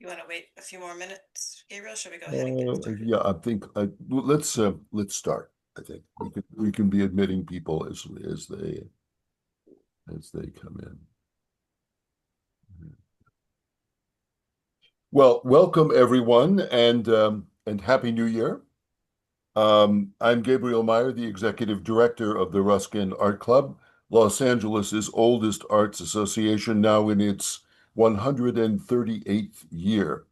You want to wait a few more minutes, Gabriel? Should we go ahead and get started? Yeah, I think let's start. I think we can be admitting people as they come in. Well, welcome everyone, and Happy New Year. I'm Gabriel Meyer, the executive director of the Ruskin Art Club, Los Angeles' oldest arts association, now in its 138th year.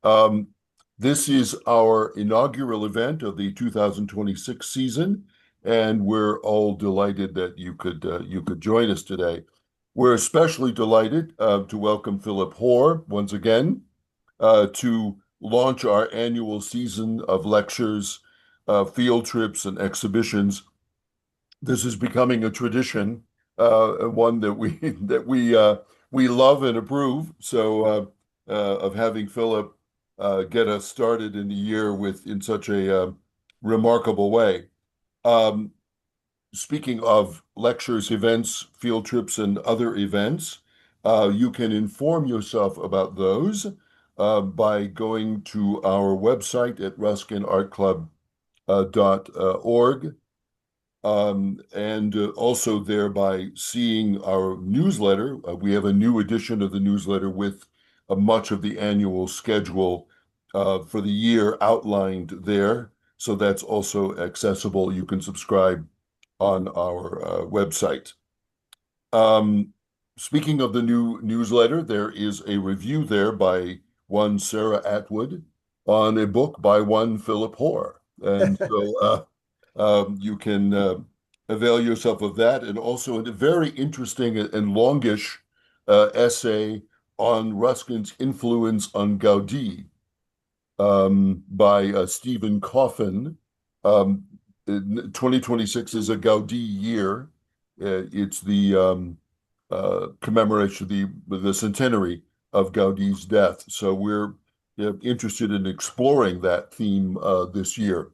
Um, this is our inaugural event of the 2026 season, and we're all delighted that you could join us today. We're especially delighted to welcome Philip Hoare once again to launch our annual season of lectures, field trips, and exhibitions. This is becoming a tradition, one that we we love and approve. Of having Philip get us started in the year in such a remarkable way. Um, Speaking of lectures, events, field trips, and other events, you can inform yourself about those by going to our website at ruskinartclub.org, and also thereby seeing our newsletter. We have a new edition of the newsletter with much of the annual schedule for the year outlined there. So that's also accessible. You can subscribe on our website. Um, Speaking of the new newsletter, there is a review there by one Sarah Atwood on a book by one Philip Hoare. And so you can avail yourself of that, and also a very interesting and longish essay on Ruskin's influence on Gaudí by Stephen Coffin. Um, 2026 is a Gaudí year. It's the commemoration of the centenary of Gaudí's death. So we're interested in exploring that theme this year.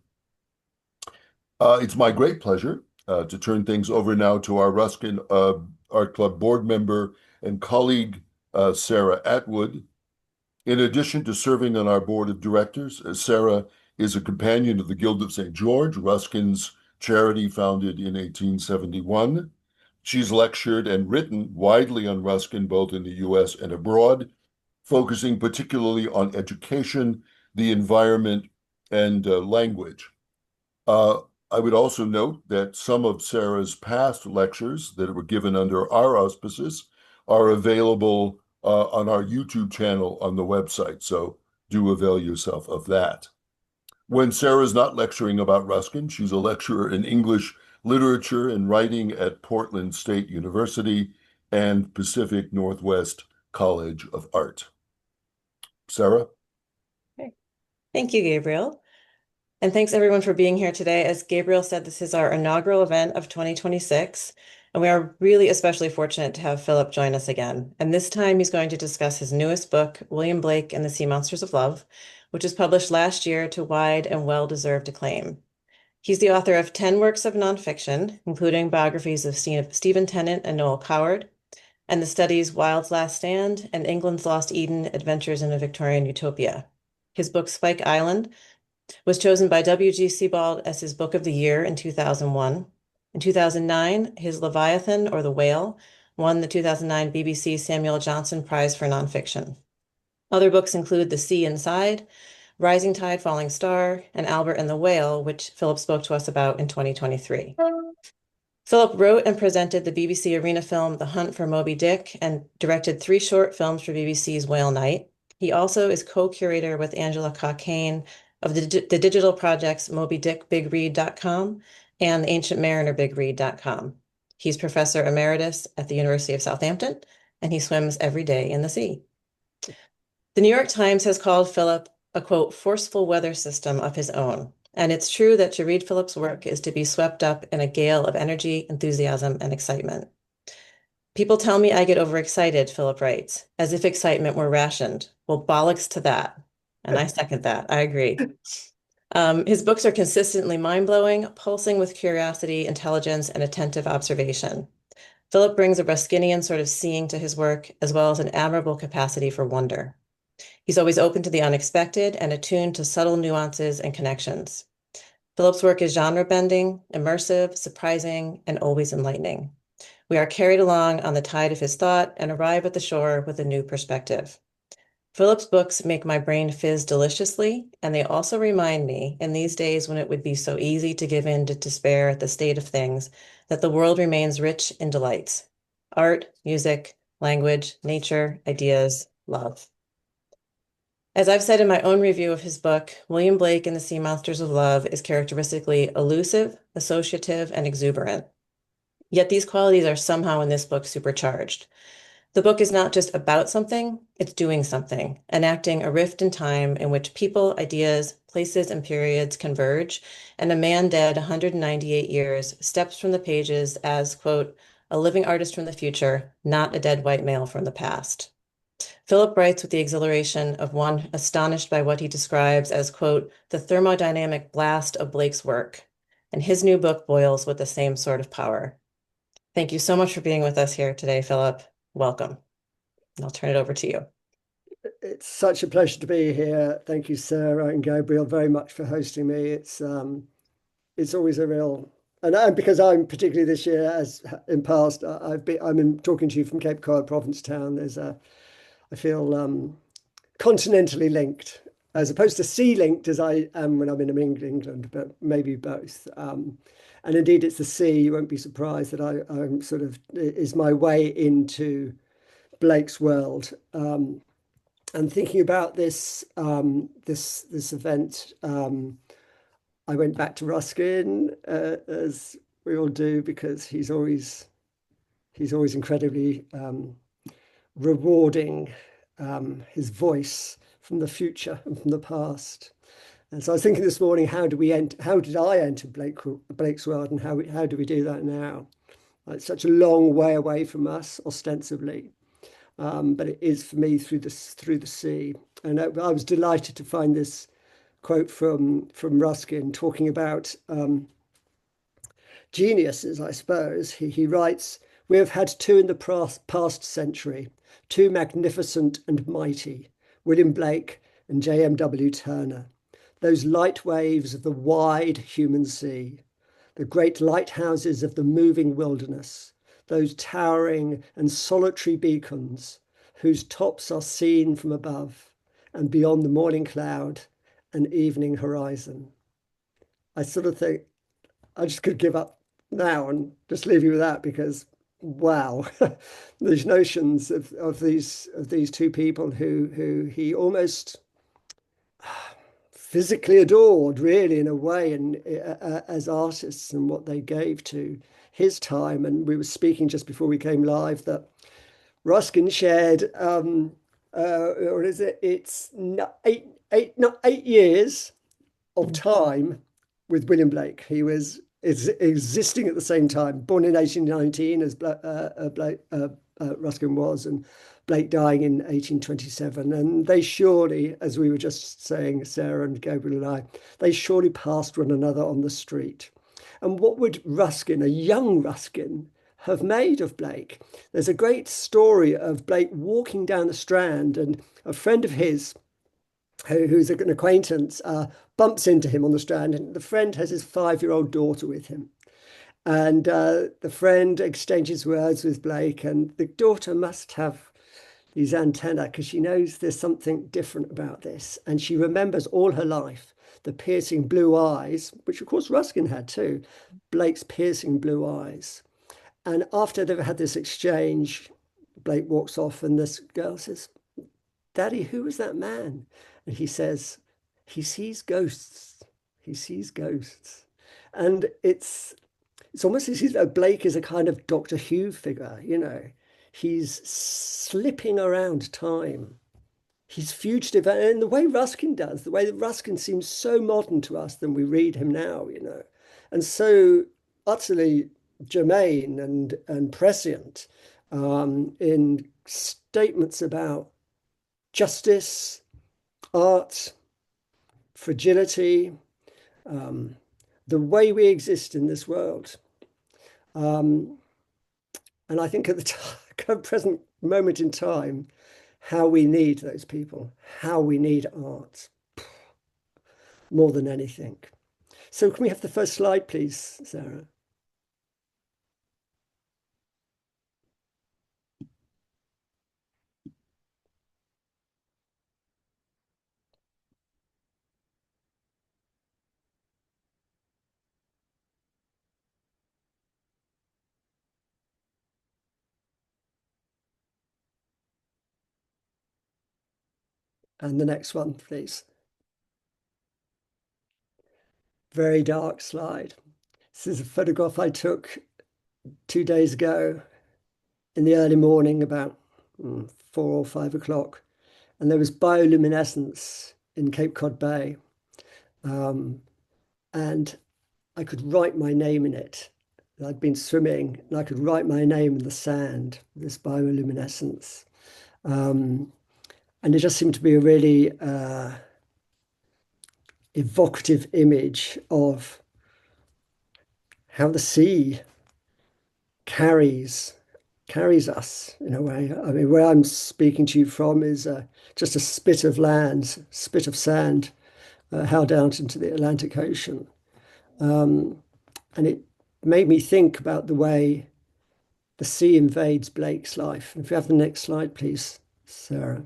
It's my great pleasure to turn things over now to our Ruskin Art Club board member and colleague, Sarah Atwood. In addition to serving on our board of directors, Sarah is a companion of the Guild of St. George, Ruskin's charity founded in 1871. She's lectured and written widely on Ruskin, both in the US and abroad, focusing particularly on education, the environment, and language. Uh, I would also note that some of Sarah's past lectures that were given under our auspices are available on our YouTube channel on the website, so do avail yourself of that. When Sarah's not lecturing about Ruskin, she's a lecturer in English literature and writing at Portland State University and Pacific Northwest College of Art. Sarah? Okay. Thank you, Gabriel. And thanks everyone for being here today. As Gabriel said, this is our inaugural event of 2026, and we are really especially fortunate to have Philip join us again. And this time he's going to discuss his newest book, William Blake and the Sea Monsters of Love, which was published last year to wide and well-deserved acclaim. He's the author of 10 works of nonfiction, including biographies of Stephen Tennant and Noel Coward, and the studies Wild's Last Stand and England's Lost Eden: Adventures in a Victorian Utopia. His book, Spike Island, was chosen by W.G. Sebald as his book of the year in 2001. In 2009, his Leviathan, or The Whale, won the 2009 BBC Samuel Johnson Prize for Nonfiction. Other books include The Sea Inside, Rising Tide, Falling Star, and Albert and the Whale, which Philip spoke to us about in 2023. Philip wrote and presented the BBC Arena film The Hunt for Moby Dick and directed 3 short films for BBC's Whale Night. He also is co-curator with Angela Cockayne of the digital projects MobyDickBigRead.com and the Ancient Mariner BigRead.com. He's professor emeritus at the University of Southampton, and he swims every day in the sea. The New York Times has called Philip a, quote, forceful weather system of his own. And it's true that to read Philip's work is to be swept up in a gale of energy, enthusiasm, and excitement. People tell me I get overexcited, Philip writes, as if excitement were rationed. Well, bollocks to that. And I second that. I agree. His books are consistently mind-blowing, pulsing with curiosity, intelligence, and attentive observation. Philip brings a Ruskinian sort of seeing to his work, as well as an admirable capacity for wonder. He's always open to the unexpected and attuned to subtle nuances and connections. Philip's work is genre bending, immersive, surprising, and always enlightening. We are carried along on the tide of his thought and arrive at the shore with a new perspective. Philip's books make my brain fizz deliciously, and they also remind me, in these days when it would be so easy to give in to despair at the state of things, that the world remains rich in delights: art, music, language, nature, ideas, love. As I've said in my own review of his book, William Blake in The Sea Monsters of Love is characteristically elusive, associative, and exuberant. Yet these qualities are somehow in this book supercharged. The book is not just about something, it's doing something, enacting a rift in time in which people, ideas, places, and periods converge, and a man dead 198 years steps from the pages as, quote, a living artist from the future, not a dead white male from the past. Philip writes with the exhilaration of one astonished by what he describes as, quote, the thermodynamic blast of Blake's work, and his new book boils with the same sort of power. Thank you so much for being with us here today, Philip. Welcome. I'll turn it over to you. It's such a pleasure to be here. Thank you, Sarah and Gabriel, very much for hosting me. It's always a real and because I'm particularly this year, as in past, I'm talking to you from Cape Cod, Provincetown. I feel continentally linked as opposed to sea linked as I am when I'm in England, but maybe both. And indeed, it's the sea. You won't be surprised that I'm sort of is my way into Blake's world. And thinking about this event, I went back to Ruskin as we all do because he's always incredibly rewarding, his voice from the future and from the past. And so I was thinking this morning, how did I enter Blake's world, and how do we do that now? It's such a long way away from us, ostensibly. But it is for me through the sea. And I was delighted to find this quote from Ruskin talking about geniuses, I suppose. He writes, "We have had two in the past century, two magnificent and mighty, William Blake and J.M.W. Turner, those light waves of the wide human sea, the great lighthouses of the moving wilderness, those towering and solitary beacons whose tops are seen from above and beyond the morning cloud and evening horizon." I sort of think I just could give up now and just leave you with that because wow, these notions of these two people who he almost physically adored, really, in a way, and as artists and what they gave to his time. And we were speaking just before we came live that Ruskin shared, what is it? It's not 8 years of time with William Blake. He was existing at the same time, born in 1819 as Ruskin was, and Blake dying in 1827. And they surely, as we were just saying, Sarah and Gabriel and I, they surely passed one another on the street. And what would Ruskin, a young Ruskin, have made of Blake? There's a great story of Blake walking down the Strand, and a friend of his, who's an acquaintance, bumps into him on the Strand, and the friend has his 5-year-old daughter with him. And the friend exchanges words with Blake, and the daughter must have these antennae because she knows there's something different about this. And she remembers all her life the piercing blue eyes, which of course Ruskin had too, Blake's piercing blue eyes. And after they've had this exchange, Blake walks off, and this girl says, "Daddy, who was that man?" And he says, "He sees ghosts. He sees ghosts." And it's almost as if Blake is a kind of Doctor Who figure, you know. He's slipping around time. He's fugitive, and the way Ruskin does, the way that Ruskin seems so modern to us than we read him now, you know, and so utterly germane and prescient in statements about justice, art, fragility, um, the way we exist in this world. Um, and I think at the present moment in time, how we need those people, how we need art more than anything. So can we have the first slide, please, Sarah? And the next one, please. Very dark slide. This is a photograph I took 2 days ago in the early morning, about 4 or 5 o'clock. And there was bioluminescence in Cape Cod Bay. Um, and I could write my name in it. I'd been swimming and I could write my name in the sand, this bioluminescence. Um, and it just seemed to be a really evocative image of how the sea carries carries us in a way. I mean, where I'm speaking to you from is just a spit of land, spit of sand, held out into the Atlantic Ocean. And it made me think about the way the sea invades Blake's life. If you have the next slide, please, Sarah.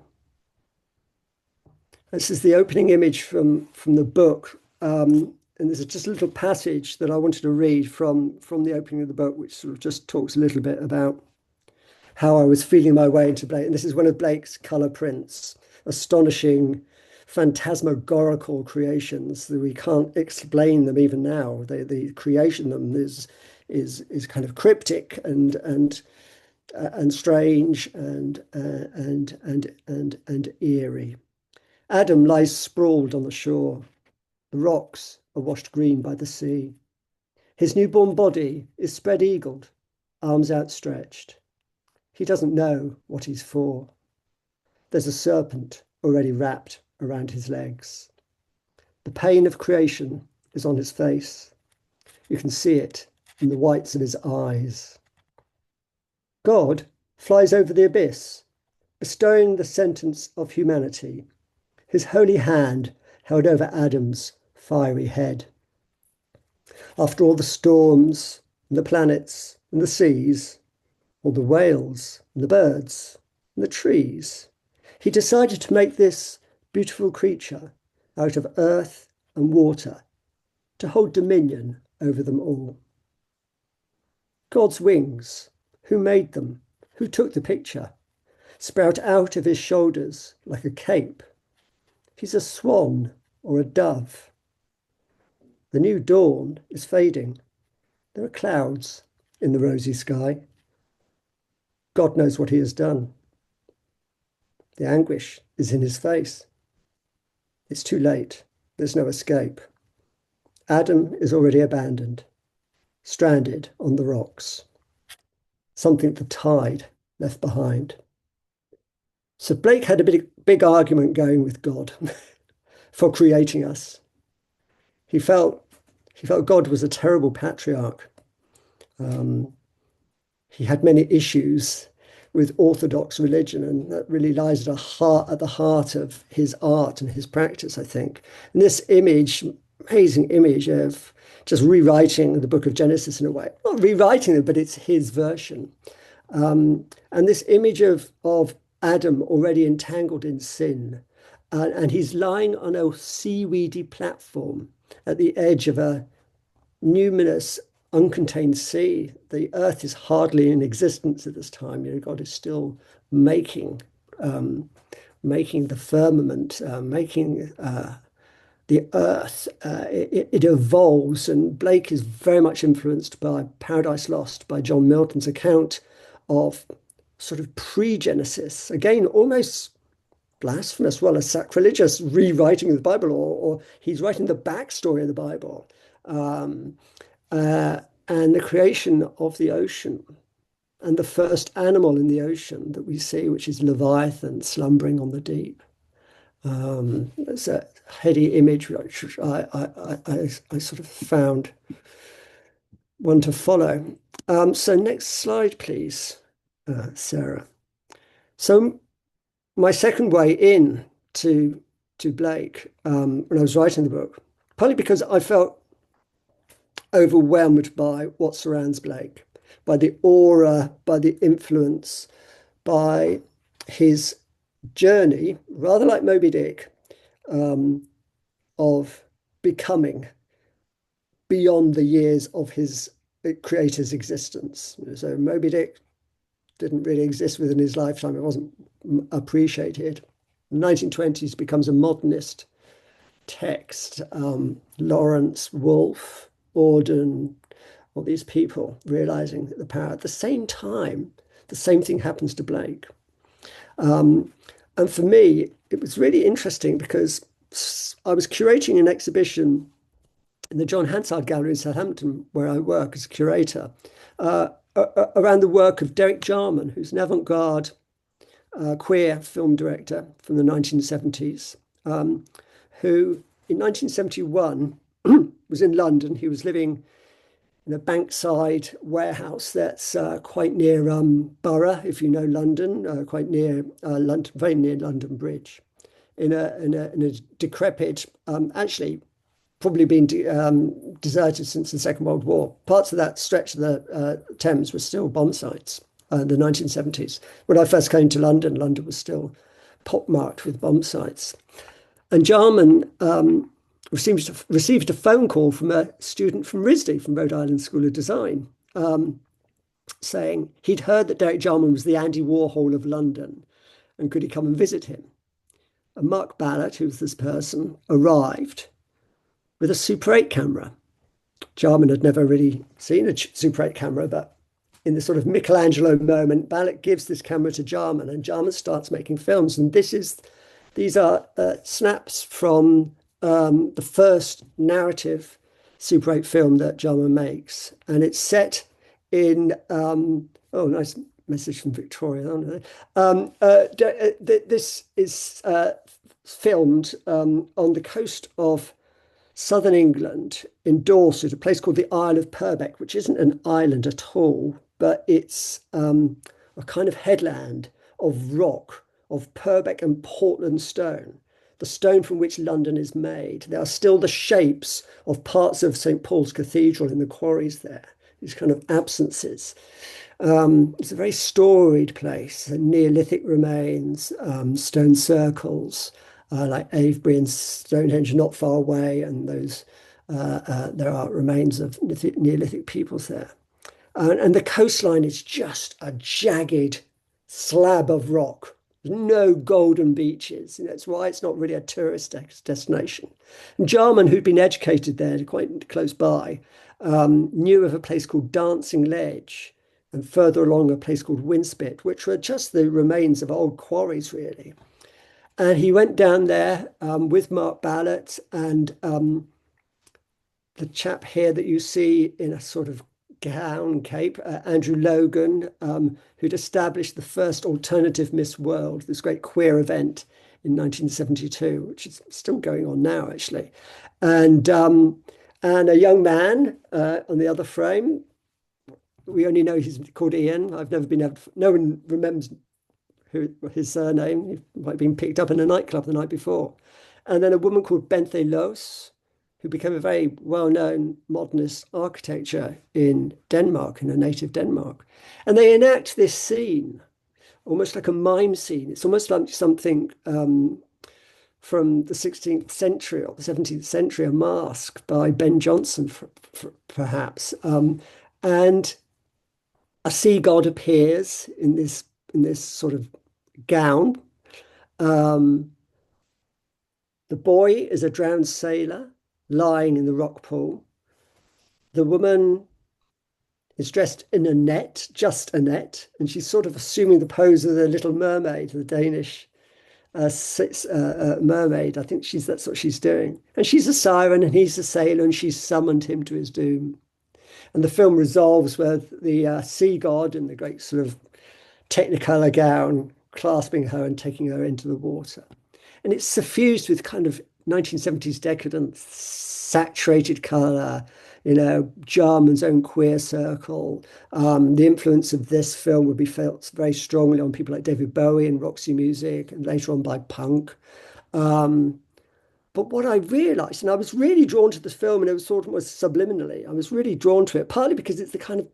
This is the opening image from the book. And there's just a little passage that I wanted to read from the opening of the book, which sort of just talks a little bit about how I was feeling my way into Blake. And this is one of Blake's colour prints, astonishing, phantasmagorical creations that we can't explain them even now. The creation of them is kind of cryptic and strange and eerie. Adam lies sprawled on the shore. The rocks are washed green by the sea. His newborn body is spread-eagled, arms outstretched. He doesn't know what he's for. There's a serpent already wrapped around his legs. The pain of creation is on his face. You can see it in the whites of his eyes. God flies over the abyss, bestowing the sentence of humanity, his holy hand held over Adam's fiery head. After all the storms and the planets and the seas, all the whales and the birds and the trees, he decided to make this beautiful creature out of earth and water to hold dominion over them all. God's wings, who made them, who took the picture, sprout out of his shoulders like a cape. He's a swan or a dove. The new dawn is fading. There are clouds in the rosy sky. God knows what he has done. The anguish is in his face. It's too late. There's no escape. Adam is already abandoned, stranded on the rocks, something the tide left behind. So Blake had a big argument going with God for creating us. He felt God was a terrible patriarch. He had many issues with Orthodox religion, and that really lies at the heart of his art and his practice, I think. And this image, amazing image of just rewriting the book of Genesis in a way, not rewriting it, but it's his version. And this image of Adam already entangled in sin, and he's lying on a seaweedy platform at the edge of a numinous, uncontained sea. The earth is hardly in existence at this time. You know, God is still making the firmament, making the earth. It evolves, and Blake is very much influenced by Paradise Lost, by John Milton's account of sort of pre-Genesis. Again, almost blasphemous, well, as sacrilegious rewriting of the Bible, or he's writing the backstory of the Bible. And the creation of the ocean and the first animal in the ocean that we see, which is Leviathan slumbering on the deep. It's a heady image which I sort of found one to follow. So next slide, please, Sarah. So my second way in to Blake when I was writing the book, partly because I felt overwhelmed by what surrounds Blake, by the aura, by the influence, by his journey, rather like Moby Dick, um, of becoming beyond the years of his creator's existence. So Moby Dick didn't really exist within his lifetime. It wasn't appreciated. 1920s becomes a modernist text. Lawrence, Wolfe, Auden, all these people realizing the power. At the same time, the same thing happens to Blake. Um, and for me, it was really interesting because I was curating an exhibition in the John Hansard Gallery in Southampton, where I work as a curator, around the work of Derek Jarman, who's an avant-garde queer film director from the 1970s, who in 1971 was in London. He was living in a Bankside warehouse that's quite near Borough, if you know London, quite near London, very near London Bridge, in a decrepit, actually probably been deserted since the Second World War. Parts of that stretch of the Thames were still bomb sites in the 1970s. When I first came to London, London was still pockmarked with bomb sites. And Jarman received a phone call from a student from RISD, from Rhode Island School of Design, saying he'd heard that Derek Jarman was the Andy Warhol of London, and could he come and visit him? And Mark Ballard, who's this person, arrived with a Super 8 camera. Jarman had never really seen a Super 8 camera, but in the sort of Michelangelo moment, Ballard gives this camera to Jarman, and Jarman starts making films. And these are snaps from the first narrative Super 8 film that Jarman makes. And it's set in, oh, nice message from Victoria. This is filmed on the coast of southern England in Dorset, a place called the Isle of Purbeck, which isn't an island at all, but it's a kind of headland of rock, of Purbeck and Portland stone, the stone from which London is made. There are still the shapes of parts of St. Paul's Cathedral in the quarries there, these kind of absences. It's a very storied place, Neolithic remains, stone circles, like Avebury and Stonehenge not far away, and there are remains of Neolithic peoples there. And the coastline is just a jagged slab of rock. There's no golden beaches. That's why it's not really a tourist destination. And Jarman, who'd been educated there, quite close by, knew of a place called Dancing Ledge, and further along a place called Winspit, which were just the remains of old quarries, really. And he went down there with Mark Ballard and the chap here that you see in a sort of gown cape, Andrew Logan, who'd established the first alternative Miss World, this great queer event in 1972, which is still going on now, actually. And a young man on the other frame. We only know he's called Ian. I've never been able to, no one remembers his surname. He might have been picked up in a nightclub the night before. And then a woman called Benthe Loos, who became a very well-known modernist architecture in Denmark, in her native Denmark. And they enact this scene, almost like a mime scene. It's almost like something from the 16th century or the 17th century, a masque by Ben Jonson, perhaps. And a sea god appears in this sort of gown. The boy is a drowned sailor lying in the rock pool. The woman is dressed in a net, just a net, and she's sort of assuming the pose of the Little Mermaid, the Danish mermaid. I think that's what she's doing. And she's a siren and he's a sailor, and she's summoned him to his doom. And the film resolves with the sea god in the great sort of technicolor gown clasping her and taking her into the water. And it's suffused with kind of 1970s decadence, saturated color, Jarman's own queer circle. The influence of this film would be felt very strongly on people like David Bowie and Roxy Music, and later on by punk. Um, but what I realized, and I was really drawn to this film, and it was sort of almost subliminally, I was really drawn to it, partly because it's the kind of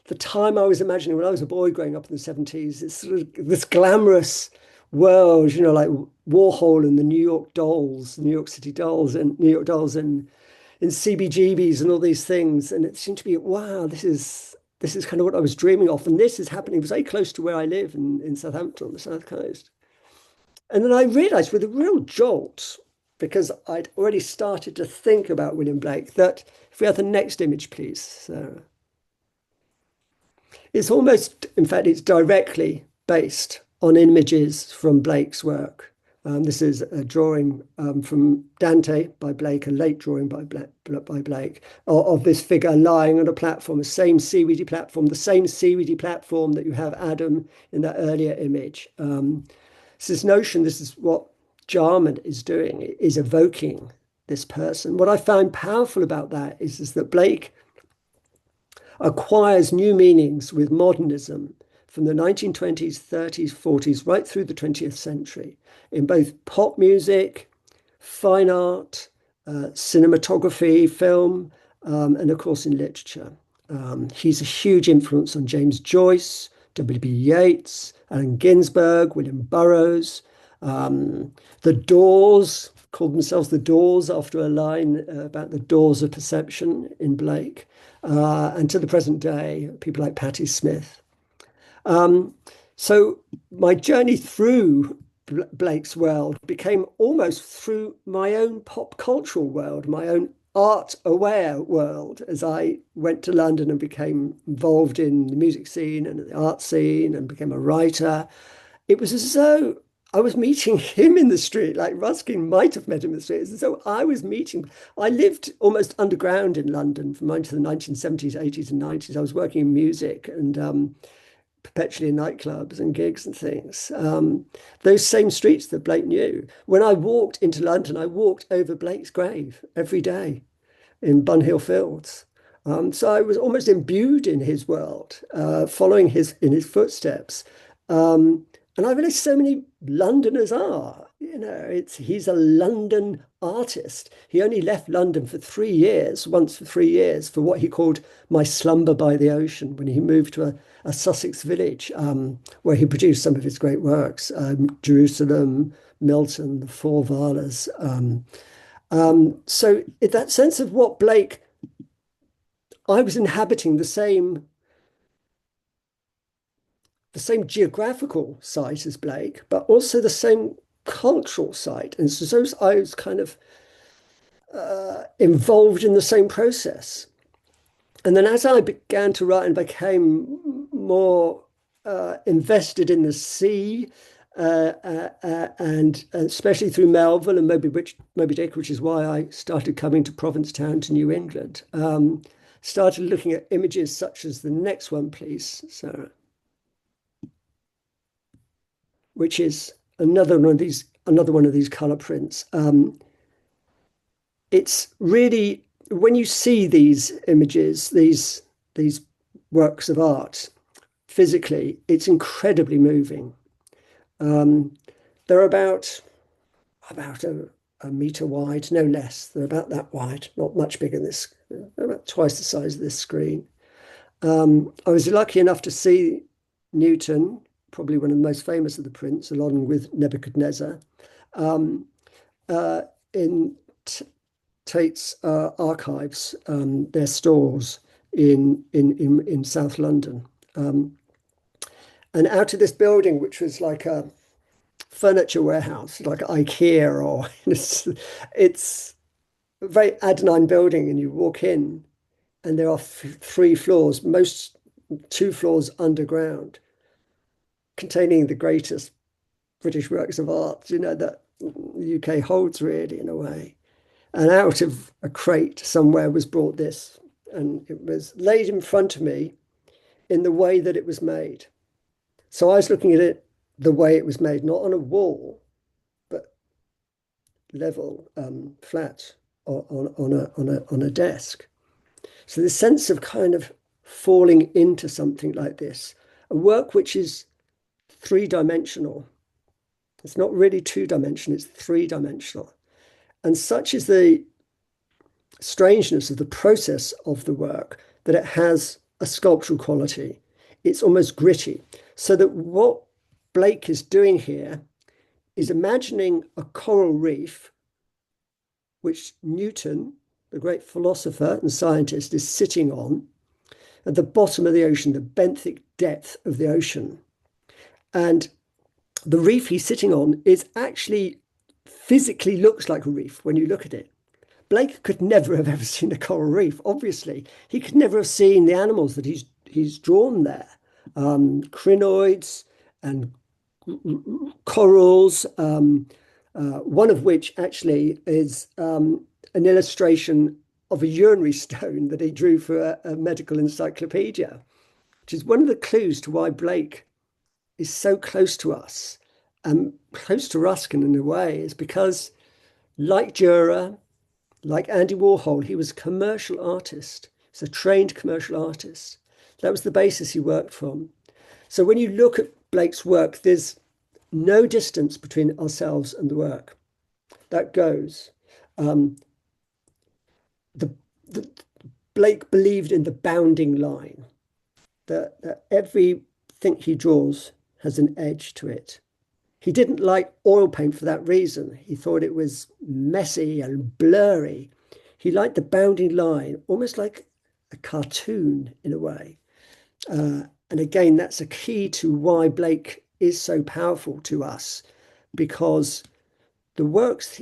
the time I was imagining when I was a boy growing up in the 70s. It's sort of this glamorous world, like Warhol and the New York Dolls, New York City Dolls, and New York Dolls, and in CBGBs and all these things. And it seemed to be, wow, this is kind of what I was dreaming of. And this is happening very close to where I live in Southampton on the South Coast. And then I realized with a real jolt, because I'd already started to think about William Blake, that if we have the next image, please, Sarah. It's almost, in fact, it's directly based on images from Blake's work. This is a drawing from Dante by Blake, a late drawing by Blake, of this figure lying on a platform, the same seaweedy platform that you have Adam in that earlier image. It's this notion, this is what Jarman is doing, is evoking this person. What I find powerful about that is that Blake acquires new meanings with modernism from the 1920s, 30s, 40s, right through the 20th century, in both pop music, fine art, cinematography, film, and of course in literature. He's a huge influence on James Joyce, W.B. Yeats, Allen Ginsberg, William Burroughs. The Doors called themselves the Doors after a line about the doors of perception in Blake. And to the present day, people like Patti Smith. So my journey through Blake's world became almost through my own pop cultural world, my own art-aware world, as I went to London and became involved in the music scene and the art scene and became a writer. It was as though I was meeting him in the street, like Ruskin might have met him in the street. It's as though I was meeting. I lived almost underground in London from into the 1970s, 80s, and 90s. I was working in music and perpetually in nightclubs and gigs and things. Those same streets that Blake knew. When I walked into London, I walked over Blake's grave every day in Bunhill Fields. So I was almost imbued in his world, following in his footsteps. And I realized so many Londoners are. He's a London artist. He only left London for 3 years, once for 3 years, for what he called My Slumber by the Ocean, when he moved to a Sussex village where he produced some of his great works, Jerusalem, Milton, the Four Valas. So that sense of what Blake, I was inhabiting the same geographical site as Blake, but also the same cultural site. And so I was kind of involved in the same process. And then as I began to write and became more invested in the sea, and especially through Melville and Moby Dick, which is why I started coming to Provincetown, to New England, started looking at images such as the next one, please, Sarah, which is another one of these color prints. It's really, when you see these images, these works of art physically, it's incredibly moving. They're about a meter wide, no less. They're about that wide, not much bigger than this. They're about twice the size of this screen. I was lucky enough to see Newton, probably one of the most famous of the prints, along with Nebuchadnezzar, in Tate's archives, their stores in South London. And out of this building, which was like a furniture warehouse, like IKEA, or it's a very Adenine building, and you walk in, and there are 3 floors, most 2 floors underground, containing the greatest British works of art, that the UK holds really in a way. And out of a crate somewhere was brought this, and it was laid in front of me in the way that it was made. So I was looking at it the way it was made, not on a wall, but level, flat, on a desk. So the sense of kind of falling into something like this, a work which is three-dimensional. It's not really two-dimensional, it's three-dimensional. And such is the strangeness of the process of the work that it has a sculptural quality. It's almost gritty. So that what Blake is doing here is imagining a coral reef, which Newton, the great philosopher and scientist, is sitting on at the bottom of the ocean, the benthic depth of the ocean. And the reef he's sitting on is actually physically looks like a reef when you look at it. Blake could never have ever seen a coral reef, obviously. He could never have seen the animals that he's drawn there. Crinoids and corals, one of which actually is an illustration of a urinary stone that he drew for a medical encyclopedia, which is one of the clues to why Blake is so close to us and close to Ruskin in a way, is because, like Dürer, like Andy Warhol, he was a commercial artist. He's a trained commercial artist. That was the basis he worked from. So when you look at Blake's work, there's no distance between ourselves and the work. That goes. Um, the, the Blake believed in the bounding line, that everything he draws has an edge to it. He didn't like oil paint for that reason. He thought it was messy and blurry. He liked the bounding line, almost like a cartoon in a way. And again, that's a key to why Blake is so powerful to us, because the works,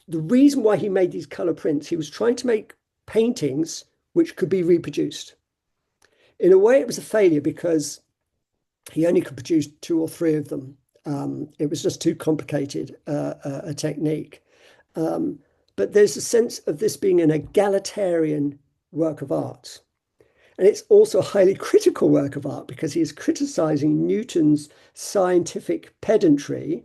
the reason why he made these color prints, he was trying to make paintings which could be reproduced. In a way, it was a failure because he only could produce two or three of them. It was just too complicated a technique. But there's a sense of this being an egalitarian work of art. And it's also a highly critical work of art because he is criticizing Newton's scientific pedantry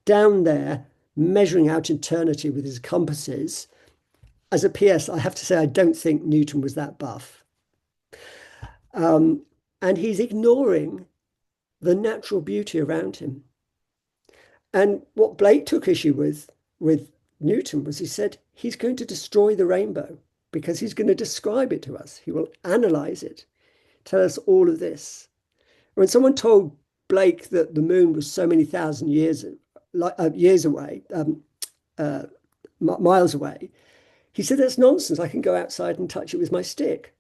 down there, measuring out eternity with his compasses. As a PS, I have to say, I don't think Newton was that buff. And he's ignoring the natural beauty around him. And what Blake took issue with Newton was he said he's going to destroy the rainbow because he's going to describe it to us. He will analyze it, tell us all of this. When someone told Blake that the moon was so many thousand years away, miles away, he said, that's nonsense. I can go outside and touch it with my stick.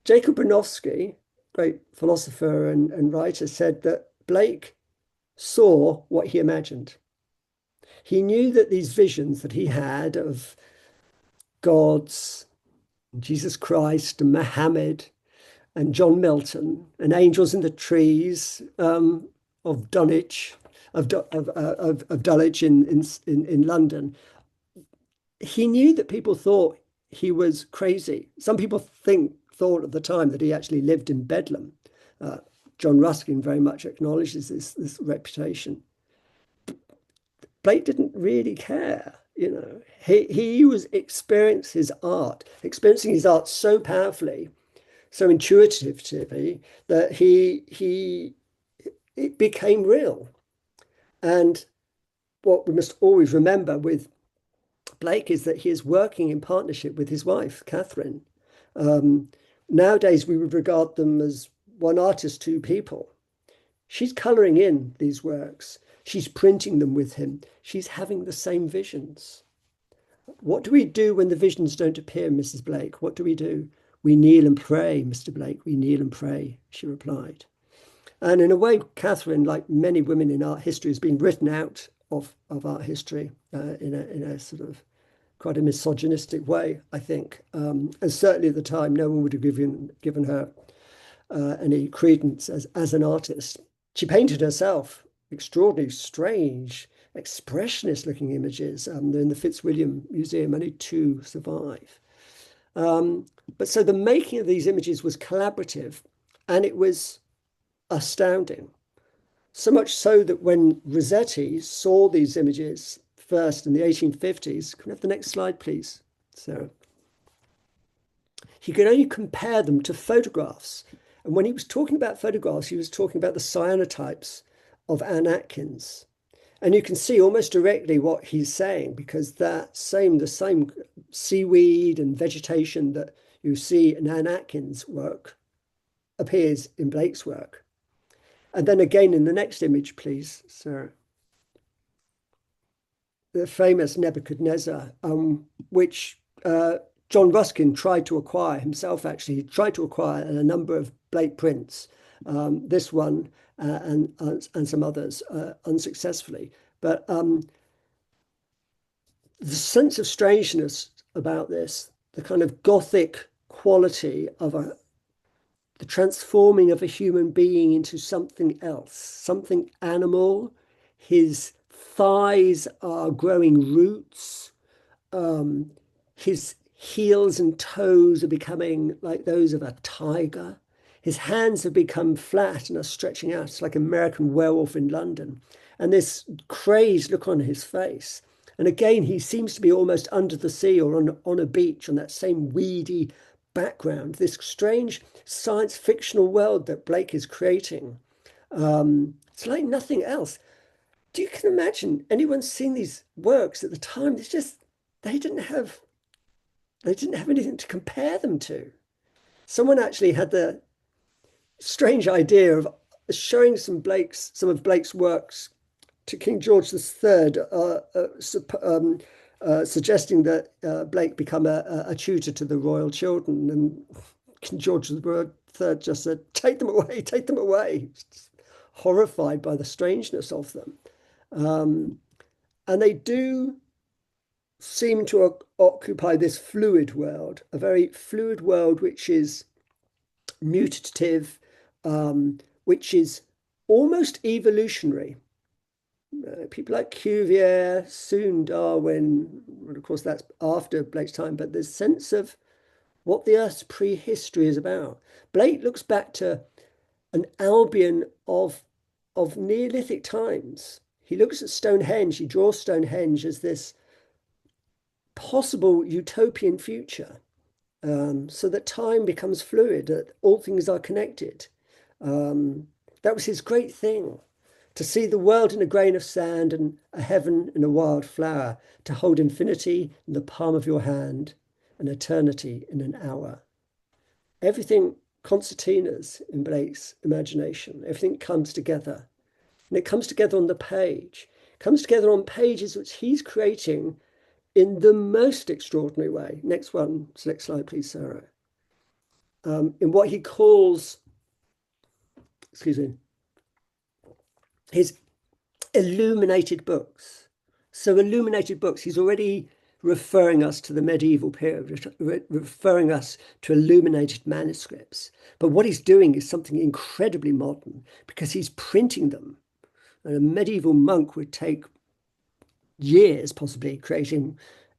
Jacob Bronowski, great philosopher and writer, said that Blake saw what he imagined. He knew that these visions that he had of gods, Jesus Christ, and Muhammad, and John Milton, and angels in the trees of Dulwich, of Dulwich in London. He knew that people thought he was crazy. Some people thought at the time that he actually lived in Bedlam. John Ruskin very much acknowledges this reputation. Blake didn't really care, you know. He was experiencing his art so powerfully, so intuitively, that it became real. And what we must always remember with Blake is that he is working in partnership with his wife, Catherine. Nowadays, we would regard them as one artist, two people. She's colouring in these works. She's printing them with him. She's having the same visions. What do we do when the visions don't appear, Mrs. Blake? What do we do? We kneel and pray, Mr. Blake. We kneel and pray, she replied. And in a way, Catherine, like many women in art history, has been written out of art history in a sort of quite a misogynistic way, I think. And certainly at the time, no one would have given her any credence as an artist. She painted herself extraordinary, strange, expressionist looking images. They're in the Fitzwilliam Museum, only two survive. But so the making of these images was collaborative and it was astounding. So much so that when Rossetti saw these images first in the 1850s, can we have the next slide, please, Sarah? he could only compare them to photographs. And when he was talking about photographs, he was talking about the cyanotypes of Anne Atkins. And you can see almost directly what he's saying, because the same seaweed and vegetation that you see in Anne Atkins' work appears in Blake's work. And then again in the next image, please, Sarah. The famous Nebuchadnezzar, which John Ruskin tried to acquire himself, actually. He tried to acquire a number of Blake prints, this one and some others, unsuccessfully. But the sense of strangeness about this, the kind of Gothic quality of the transforming of a human being into something else, something animal. His thighs are growing roots. His heels and toes are becoming like those of a tiger. His hands have become flat and are stretching out. It's like American Werewolf in London. And this crazed look on his face. And again, he seems to be almost under the sea or on a beach on that same weedy background, this strange science fictional world that Blake is creating. It's like nothing else. Do you can imagine anyone seeing these works at the time? It's just they didn't have anything to compare them to. Someone actually had the strange idea of showing some of Blake's works to King George III, suggesting that Blake become a tutor to the royal children. And King George III just said, "Take them away, take them away." Just horrified by the strangeness of them. And they do seem to occupy this fluid world, a very fluid world which is mutative, which is almost evolutionary. People like Cuvier, soon Darwin, and of course that's after Blake's time, but there's a sense of what the Earth's prehistory is about. Blake looks back to an Albion of Neolithic times. He looks at Stonehenge, he draws Stonehenge as this possible utopian future, so that time becomes fluid, that all things are connected. That was his great thing, to see the world in a grain of sand and a heaven in a wild flower, to hold infinity in the palm of your hand and eternity in an hour. Everything concertinas in Blake's imagination, everything comes together. And it comes together on the page, it comes together on pages which he's creating in the most extraordinary way. Next one, next slide, please, Sarah. In what he calls, excuse me, his illuminated books. So illuminated books, he's already referring us to the medieval period, referring us to illuminated manuscripts. But what he's doing is something incredibly modern, because he's printing them. And a medieval monk would take years, possibly, creating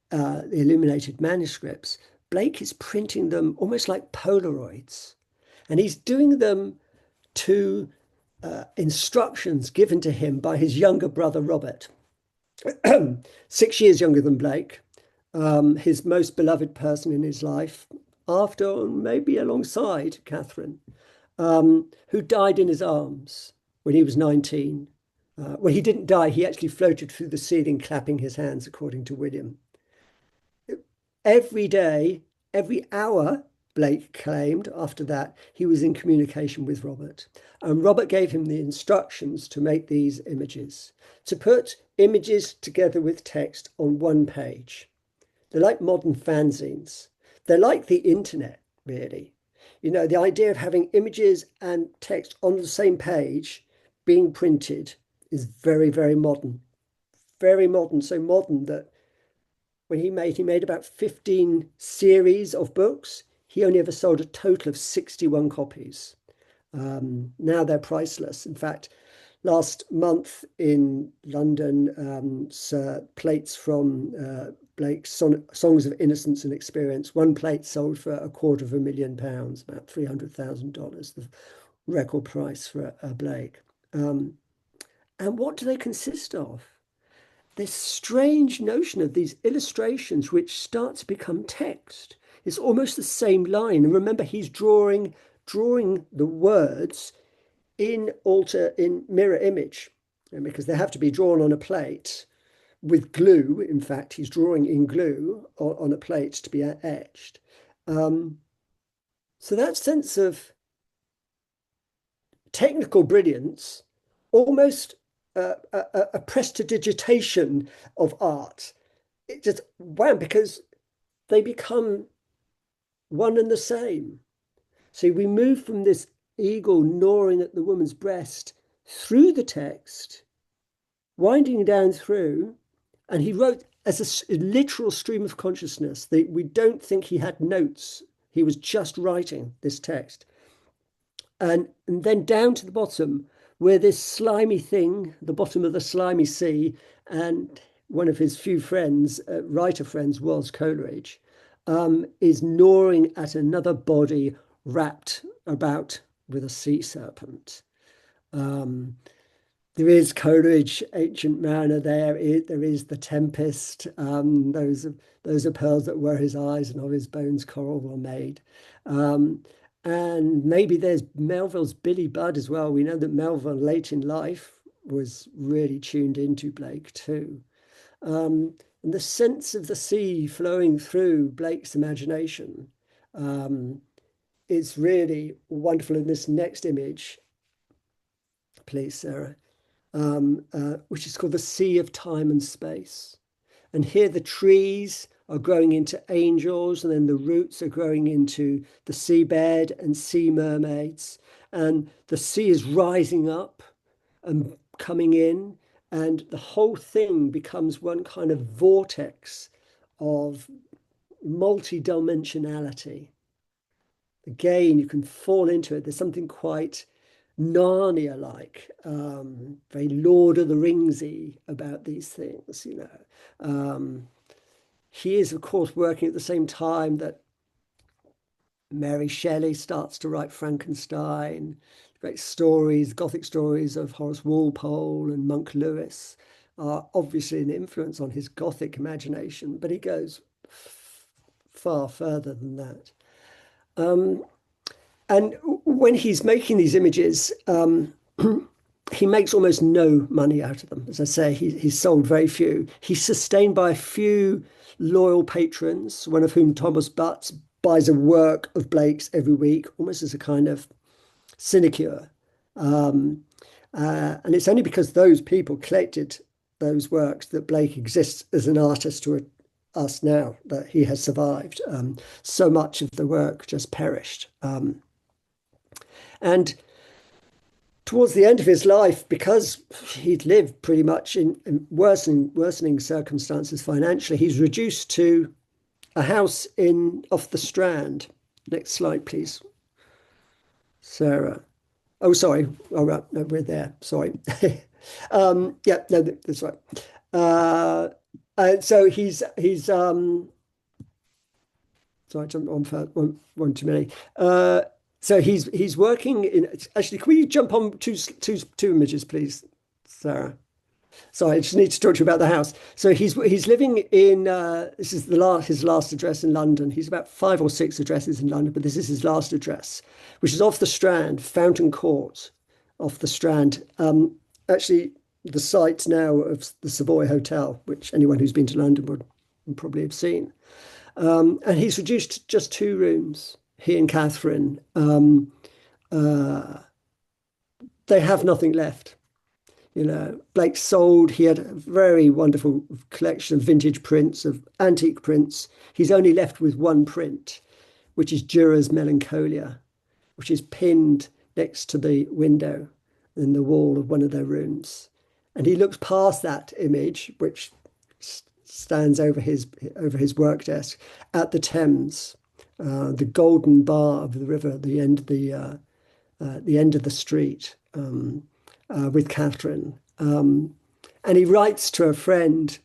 the illuminated manuscripts. Blake is printing them almost like Polaroids. And he's doing them to instructions given to him by his younger brother, Robert, 6 years younger than Blake, his most beloved person in his life, after, maybe alongside Catherine, who died in his arms when he was 19. Well, he didn't die, he actually floated through the ceiling, clapping his hands, according to William. Every day, every hour, Blake claimed after that, he was in communication with Robert. And Robert gave him the instructions to make these images, to put images together with text on one page. They're like modern fanzines. They're like the internet, really. You know, the idea of having images and text on the same page being printed is very, very modern. Very modern, so modern that when he made about 15 series of books. He only ever sold a total of 61 copies. Now they're priceless. In fact, last month in London, plates from Blake's Songs of Innocence and Experience, one plate sold for £250,000, about $300,000, the record price for a Blake. And what do they consist of? This strange notion of these illustrations which start to become text. It's almost the same line. And remember, he's drawing the words in mirror image, because they have to be drawn on a plate with glue. In fact, he's drawing in glue on a plate to be etched. Um, so that sense of technical brilliance, almost a prestidigitation of art. It just wham, because they become one and the same. So we move from this eagle gnawing at the woman's breast through the text, winding down through, and he wrote as a literal stream of consciousness. We don't think he had notes. He was just writing this text. And then down to the bottom, where this slimy thing, the bottom of the slimy sea, and one of his few friends, writer friends, was Coleridge, is gnawing at another body wrapped about with a sea serpent. Um, there is Coleridge, Ancient Mariner. There is the Tempest. Those are pearls that were his eyes, and of his bones coral were made. Um, and maybe there's Melville's Billy Budd as well. We know that Melville, late in life, was really tuned into Blake too. And the sense of the sea flowing through Blake's imagination is really wonderful in this next image, please, Sarah, which is called the Sea of Time and Space. And here the trees are growing into angels, and then the roots are growing into the seabed and sea mermaids. And the sea is rising up and coming in, and the whole thing becomes one kind of vortex of multi-dimensionality. Again, you can fall into it. There's something quite Narnia-like, very Lord of the Ringsy about these things, you know. He is, of course, working at the same time that Mary Shelley starts to write Frankenstein. Great stories, Gothic stories of Horace Walpole and Monk Lewis are obviously an influence on his Gothic imagination, but he goes far further than that. And when he's making these images, he makes almost no money out of them. As I say, he's sold very few. He's sustained by a few loyal patrons, one of whom, Thomas Butts, buys a work of Blake's every week, almost as a kind of sinecure. And it's only because those people collected those works that Blake exists as an artist to us now, that he has survived. So much of the work just perished. And towards the end of his life, because he'd lived pretty much in worsening circumstances financially, he's reduced to a house off the Strand. Next slide, please, Sarah. Oh, sorry. All right, no, we're there. Sorry. Yeah, no, that's right. So sorry, I jumped on for one too many. So he's working in. Actually, can we jump on two images, please, Sarah? Sorry, I just need to talk to you about the house. So he's living in. This is his last address in London. He's about 5 or 6 addresses in London, but this is his last address, which is off the Strand, Fountain Court, off the Strand. Actually, the site now of the Savoy Hotel, which anyone who's been to London would probably have seen. And he's reduced to just 2 rooms. He and Catherine, they have nothing left. You know, Blake sold. He had a very wonderful collection of vintage prints, of antique prints. He's only left with one print, which is Durer's Melancholia, which is pinned next to the window in the wall of one of their rooms. And he looks past that image, which stands over his work desk, at the Thames. The golden bar of the river at the end of the street, with Catherine. And he writes to a friend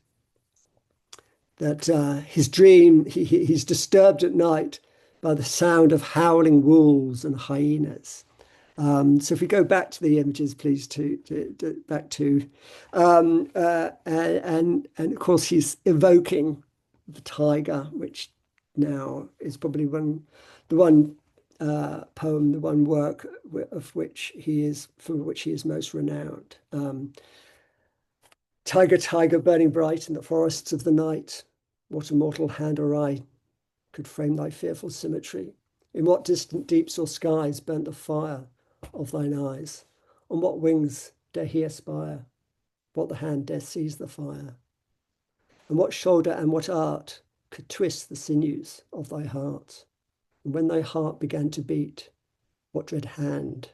that his dream, he's disturbed at night by the sound of howling wolves and hyenas. So if we go back to the images, please, back to, and of course he's evoking the tiger, which now is probably the one poem, the one work for which he is most renowned. Tiger, tiger, burning bright in the forests of the night, what a mortal hand or eye could frame thy fearful symmetry? In what distant deeps or skies burnt the fire of thine eyes? On what wings dare he aspire? What the hand dare seize the fire? And what shoulder and what art could twist the sinews of thy heart? And when thy heart began to beat, what dread hand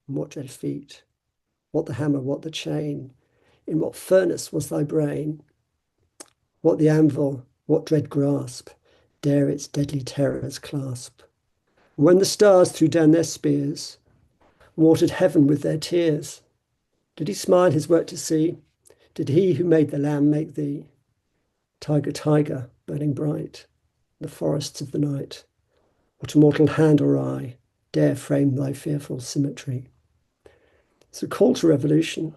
and what dread feet? What the hammer, what the chain? In what furnace was thy brain? What the anvil, what dread grasp dare its deadly terrors clasp? When the stars threw down their spears, watered heaven with their tears, did he smile his work to see? Did he who made the lamb make thee? Tiger, tiger, burning bright, the forests of the night, what mortal hand or eye dare frame thy fearful symmetry? It's a call to revolution.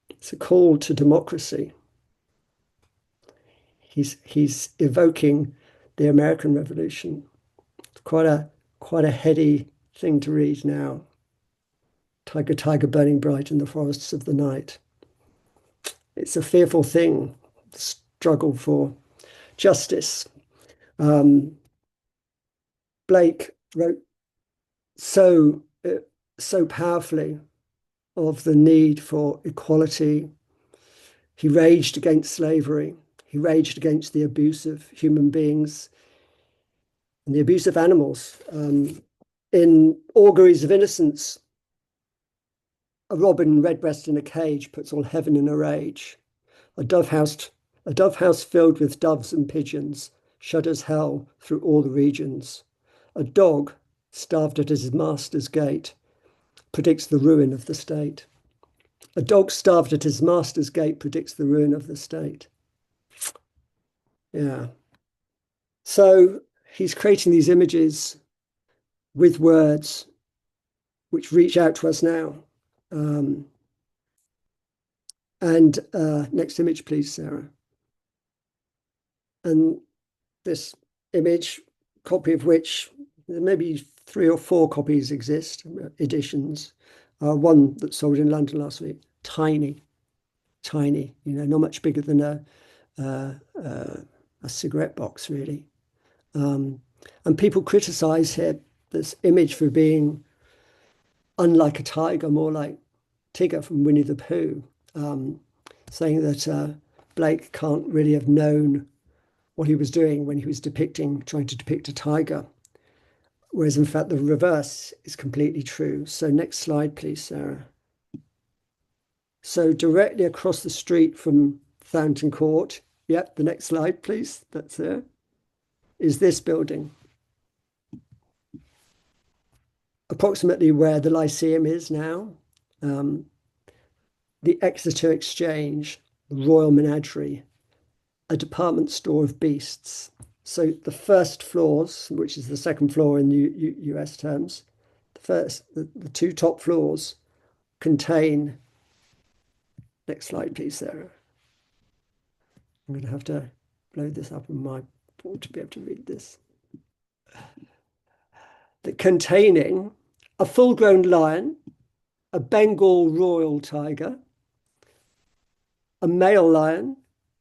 It's a call to democracy. He's evoking the American Revolution. It's quite a heady thing to read now. Tiger, tiger, burning bright in the forests of the night. It's a fearful thing, the struggle for justice. Blake wrote so powerfully of the need for equality. He raged against slavery. He raged against the abuse of human beings and the abuse of animals. In Auguries of Innocence, a robin redbreast in a cage puts all heaven in a rage. A dove house filled with doves and pigeons shudders hell through all the regions. A dog starved at his master's gate predicts the ruin of the state. A dog starved at his master's gate predicts the ruin of the state. Yeah. So he's creating these images with words which reach out to us now. And next image, please, Sarah. And this image, copy of which maybe 3 or 4 copies exist, editions. One that sold in London last week, tiny, not much bigger than a cigarette box, really. And people criticize here this image for being unlike a tiger, more like Tigger from Winnie the Pooh, saying that Blake can't really have known what he was doing when he was trying to depict a tiger, whereas in fact the reverse is completely true. So next slide, please, Sarah. So directly across the street from Fountain Court, yep, the next slide, please, that's there, is this building. Approximately where the Lyceum is now, the Exeter Exchange, the Royal Menagerie, a department store of beasts. So the first floors, which is the second floor in US terms, the 2 top floors contain, next slide, please, Sarah. I'm going to have to blow this up on my board to be able to read this. Containing a full-grown lion, a Bengal royal tiger, a male lion,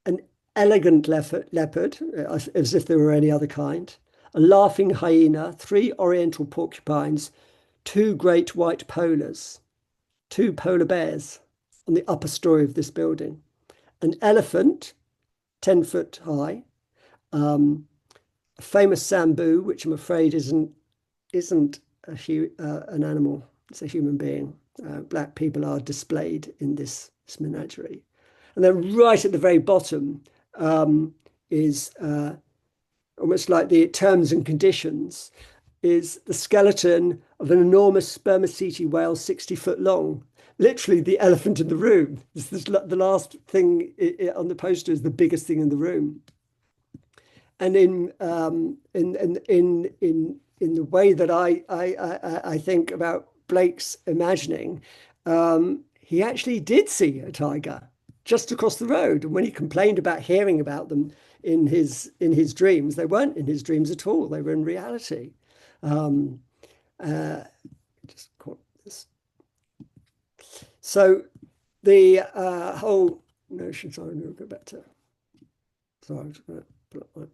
an elegant leopard, as if there were any other kind, a laughing hyena, 3 oriental porcupines, 2 great white polars, 2 polar bears on the upper story of this building, an elephant, 10 foot high, a famous sambu, which I'm afraid isn't an animal, it's a human being. Black people are displayed in this menagerie. And then right at the very bottom is almost like the terms and conditions, is the skeleton of an enormous spermaceti whale 60 foot long. Literally the elephant in the room. The last thing on the poster is the biggest thing in the room. And in the way that I think about Blake's imagining, he actually did see a tiger just across the road. And when he complained about hearing about them in his dreams. They weren't in his dreams at all. They were in reality. Um, just call this. So the whole notion. Sorry, I'm going to go back to. Sorry, I'm just going to put up my.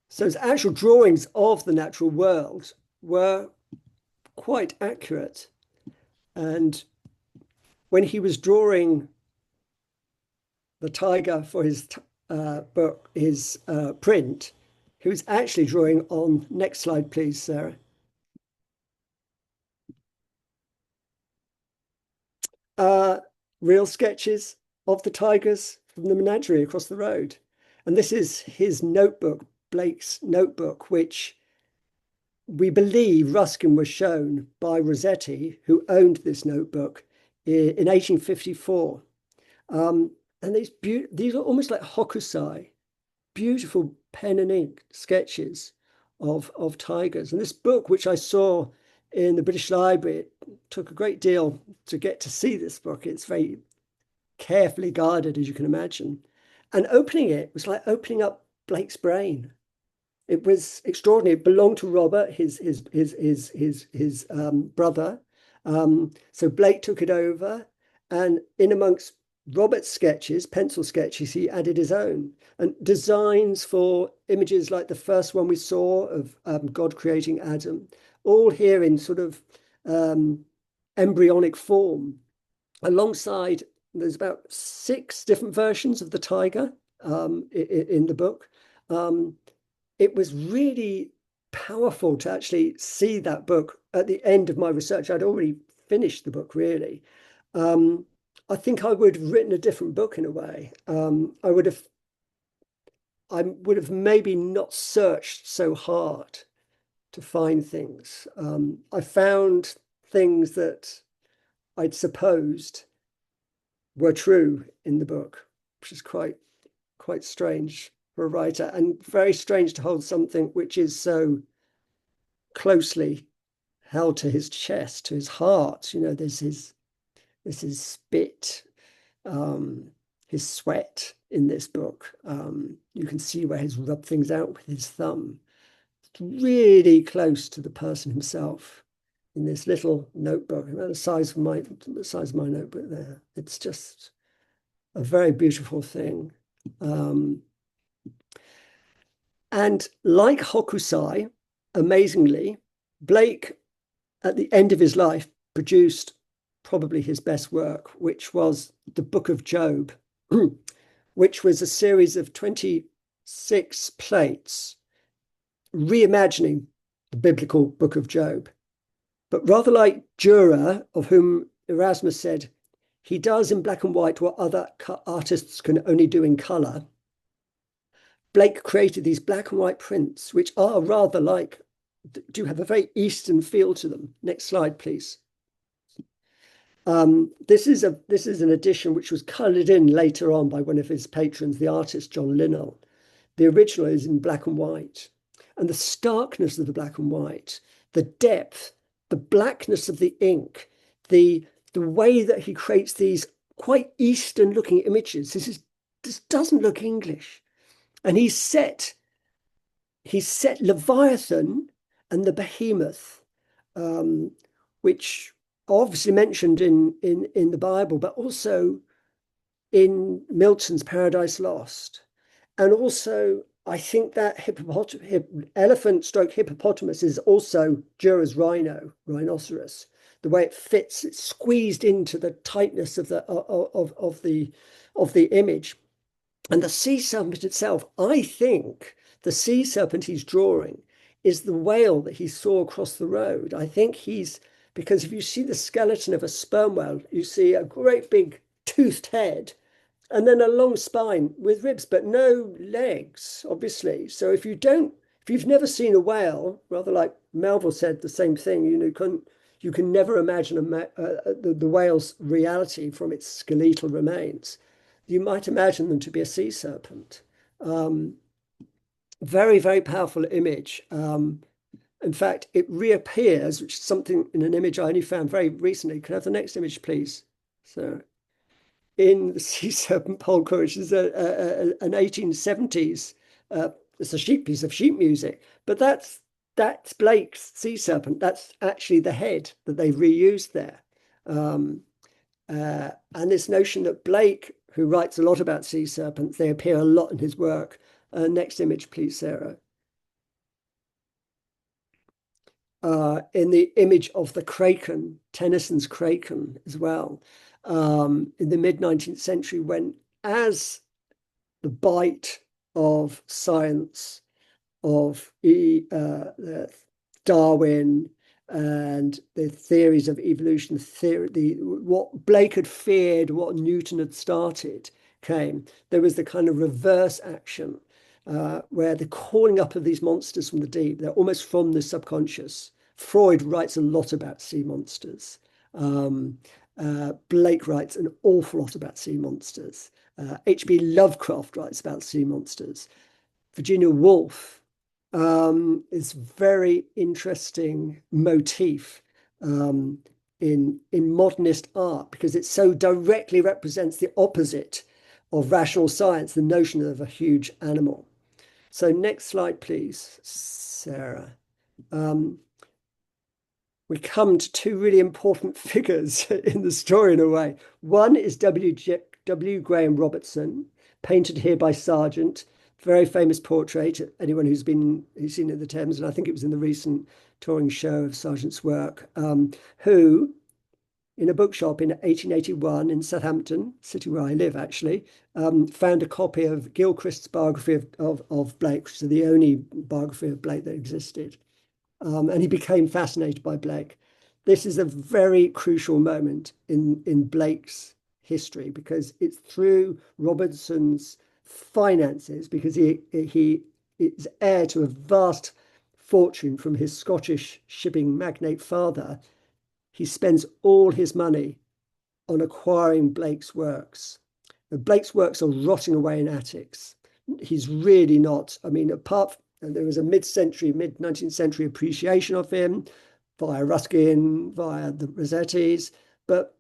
So his actual drawings of the natural world were quite accurate. And when he was drawing the tiger for his book, his print, he was actually drawing on, next slide, please, Sarah. Real sketches of the tigers from the menagerie across the road. And this is his notebook, Blake's notebook, which we believe Ruskin was shown by Rossetti, who owned this notebook in 1854. And these are almost like hokusai, beautiful pen and ink sketches of tigers. And this book, which I saw in the British Library, it took a great deal to get to see this book. It's very carefully guarded, as you can imagine. And opening it was like opening up Blake's brain. It was extraordinary. It belonged to Robert, his brother. So Blake took it over, and in amongst Robert's sketches, pencil sketches, he added his own and designs for images like the first one we saw of God creating Adam, all here in sort of embryonic form. Alongside, there's about 6 different versions of the tiger in the book. It was really powerful to actually see that book at the end of my research. I'd already finished the book, really. I think I would have written a different book in a way. I would have maybe not searched so hard to find things. I found things that I'd supposed were true in the book, which is quite strange for a writer, and very strange to hold something which is so closely held to his chest, to his heart. You know, there's his spit, his sweat in this book. You can see where he's rubbed things out with his thumb. It's really close to the person himself in this little notebook, about the size of my notebook there. It's just a very beautiful thing. And like Hokusai, amazingly, Blake, at the end of his life, produced probably his best work, which was the Book of Job, which was a series of 26 plates reimagining the biblical Book of Job. But rather like Dürer, of whom Erasmus said, he does in black and white what other artists can only do in colour. Blake created these black and white prints, which are rather like, do have a very Eastern feel to them. Next slide, please. This is an edition which was coloured in later on by one of his patrons, the artist John Linnell. The original is in black and white. And the starkness of the black and white, the depth, the blackness of the ink, the way that he creates these quite Eastern looking images. This doesn't look English. And he set Leviathan and the Behemoth, which are obviously mentioned in the Bible, but also in Milton's Paradise Lost. And also, I think that elephant stroke hippopotamus is also Dürer's rhinoceros. The way it fits, it's squeezed into the tightness of the image. And the sea serpent itself, I think the sea serpent he's drawing is the whale that he saw across the road. I think because if you see the skeleton of a sperm whale, you see a great big toothed head and then a long spine with ribs, but no legs, obviously. So if you've never seen a whale, rather like Melville said the same thing, you can never imagine the whale's reality from its skeletal remains. You might imagine them to be a sea serpent. Very, very powerful image. In fact, it reappears, which is something in an image I only found very recently. Can I have the next image, please? So in the Sea Serpent Polka, which is an 1870s, it's a sheet piece of sheet music, but that's Blake's Sea Serpent. That's actually the head that they've reused there. Um, and this notion that Blake, who writes a lot about sea serpents, they appear a lot in his work. Next image, please, Sarah. In the image of the kraken, Tennyson's kraken as well, in the mid-19th century, when as the bite of science, of Darwin and the theories of evolution, what Blake had feared, what Newton had started, came. There was the kind of reverse action where the calling up of these monsters from the deep, they're almost from the subconscious. Freud writes a lot about sea monsters. Blake writes an awful lot about sea monsters. H.P. Lovecraft writes about sea monsters. Virginia Woolf is very interesting motif in modernist art because it so directly represents the opposite of rational science, the notion of a huge animal. So next slide, please, Sarah. We come to two really important figures in the story in a way. One is W. Graham Robertson, painted here by Sargent, very famous portrait. Anyone who's seen it in the Thames, and I think it was in the recent touring show of Sargent's work, who, in a bookshop in 1881 in Southampton, city where I live actually, found a copy of Gilchrist's biography of Blake, which is the only biography of Blake that existed. And he became fascinated by Blake. This is a very crucial moment in Blake's history because it's through Robertson's finances, because he is heir to a vast fortune from his Scottish shipping magnate father. He spends all his money on acquiring Blake's works. Blake's works are rotting away in attics. He's really not, I mean, there was a mid-19th century appreciation of him via Ruskin, via the Rossettis, but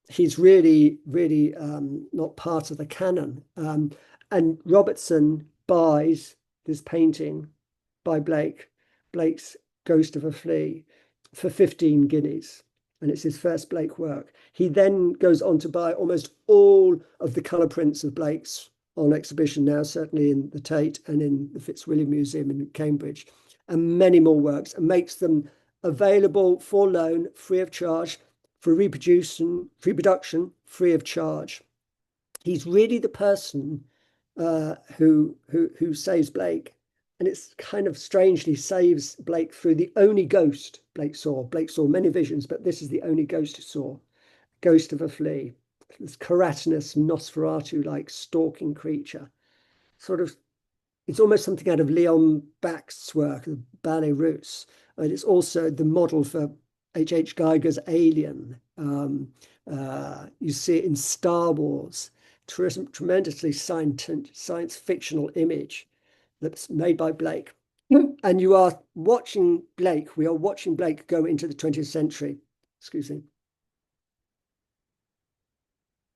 he's really, really not part of the canon. And Robertson buys this painting by Blake's Ghost of a Flea, for 15 guineas. And it's his first Blake work. He then goes on to buy almost all of the colour prints of Blake's on exhibition now, certainly in the Tate and in the Fitzwilliam Museum in Cambridge, and many more works, and makes them available for loan free of charge, for reproduction free of charge. He's really the person who saves Blake, and it's kind of strangely saves Blake through the only ghost Blake saw. Blake saw many visions, but this is the only ghost he saw. Ghost of a flea, this keratinous Nosferatu-like stalking creature. Sort of, it's almost something out of Leon Bakst's work, the Ballet Russe. And it's also the model for H.H. Geiger's Alien. You see it in Star Wars. Tremendously science fictional image that's made by Blake. And you are watching Blake, we are watching Blake go into the 20th century. Excuse me.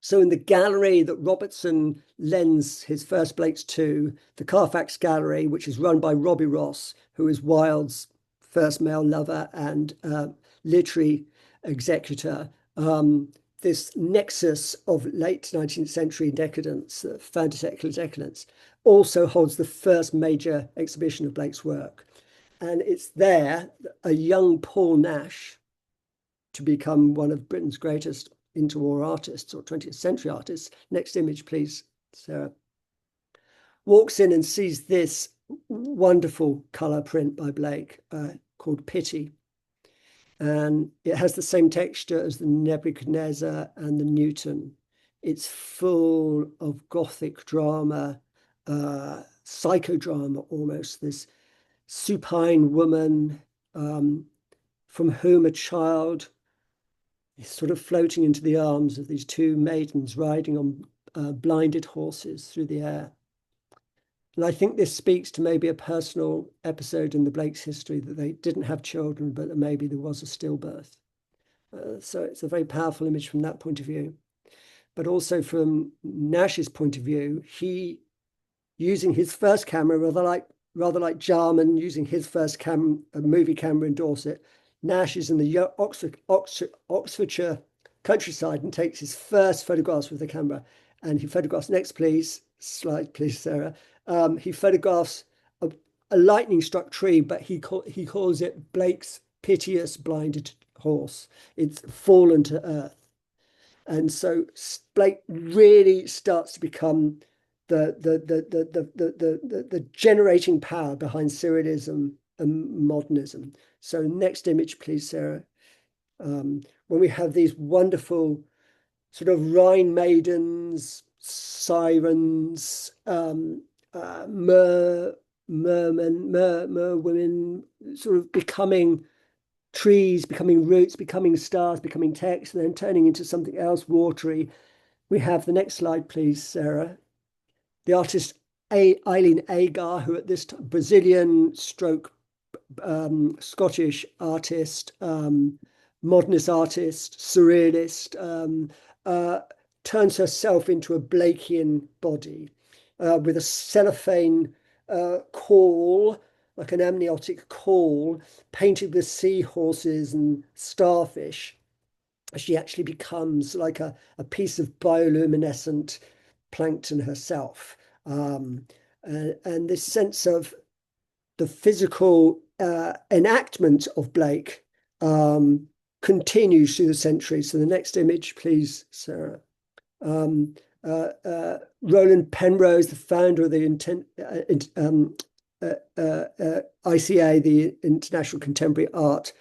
So in the gallery that Robertson lends his first Blakes to, the Carfax Gallery, which is run by Robbie Ross, who is Wilde's first male lover and literary executor, this nexus of late 19th century decadence, fantasecular decadence, also holds the first major exhibition of Blake's work. And it's there a young Paul Nash, to become one of Britain's greatest interwar artists or 20th century artists. Next image, please, Sarah. Walks in and sees this wonderful colour print by Blake called Pity. And it has the same texture as the Nebuchadnezzar and the Newton. It's full of Gothic drama, psychodrama almost, this supine woman from whom a child is sort of floating into the arms of these two maidens riding on blinded horses through the air. And I think this speaks to maybe a personal episode in the Blake's history, that they didn't have children, but that maybe there was a stillbirth. So it's a very powerful image from that point of view. but also from Nash's point of view, he using his first camera, rather like Jarman using his first movie camera in Dorset. Nash is in the Oxfordshire countryside and takes his first photographs with the camera. And he photographs, next please, slide please, Sarah. He photographs a lightning struck tree, but he calls it Blake's piteous blinded horse. It's fallen to earth. And so Blake really starts to become the generating power behind surrealism and modernism. So next image, please, Sarah. When we have these wonderful sort of Rhine maidens, sirens, mer women, sort of becoming trees, becoming roots, becoming stars, becoming text, and then turning into something else watery. We have the next slide, please, Sarah. The artist Eileen Agar, who at this time, Brazilian stroke Scottish artist, modernist artist, surrealist, turns herself into a Blakean body with a cellophane caul, like an amniotic caul, painted with seahorses and starfish. She actually becomes like a piece of bioluminescent plankton herself. And this sense of the physical enactment of Blake continues through the centuries. So the next image, please, Sarah. Roland Penrose, the founder of the ICA, the International Contemporary Art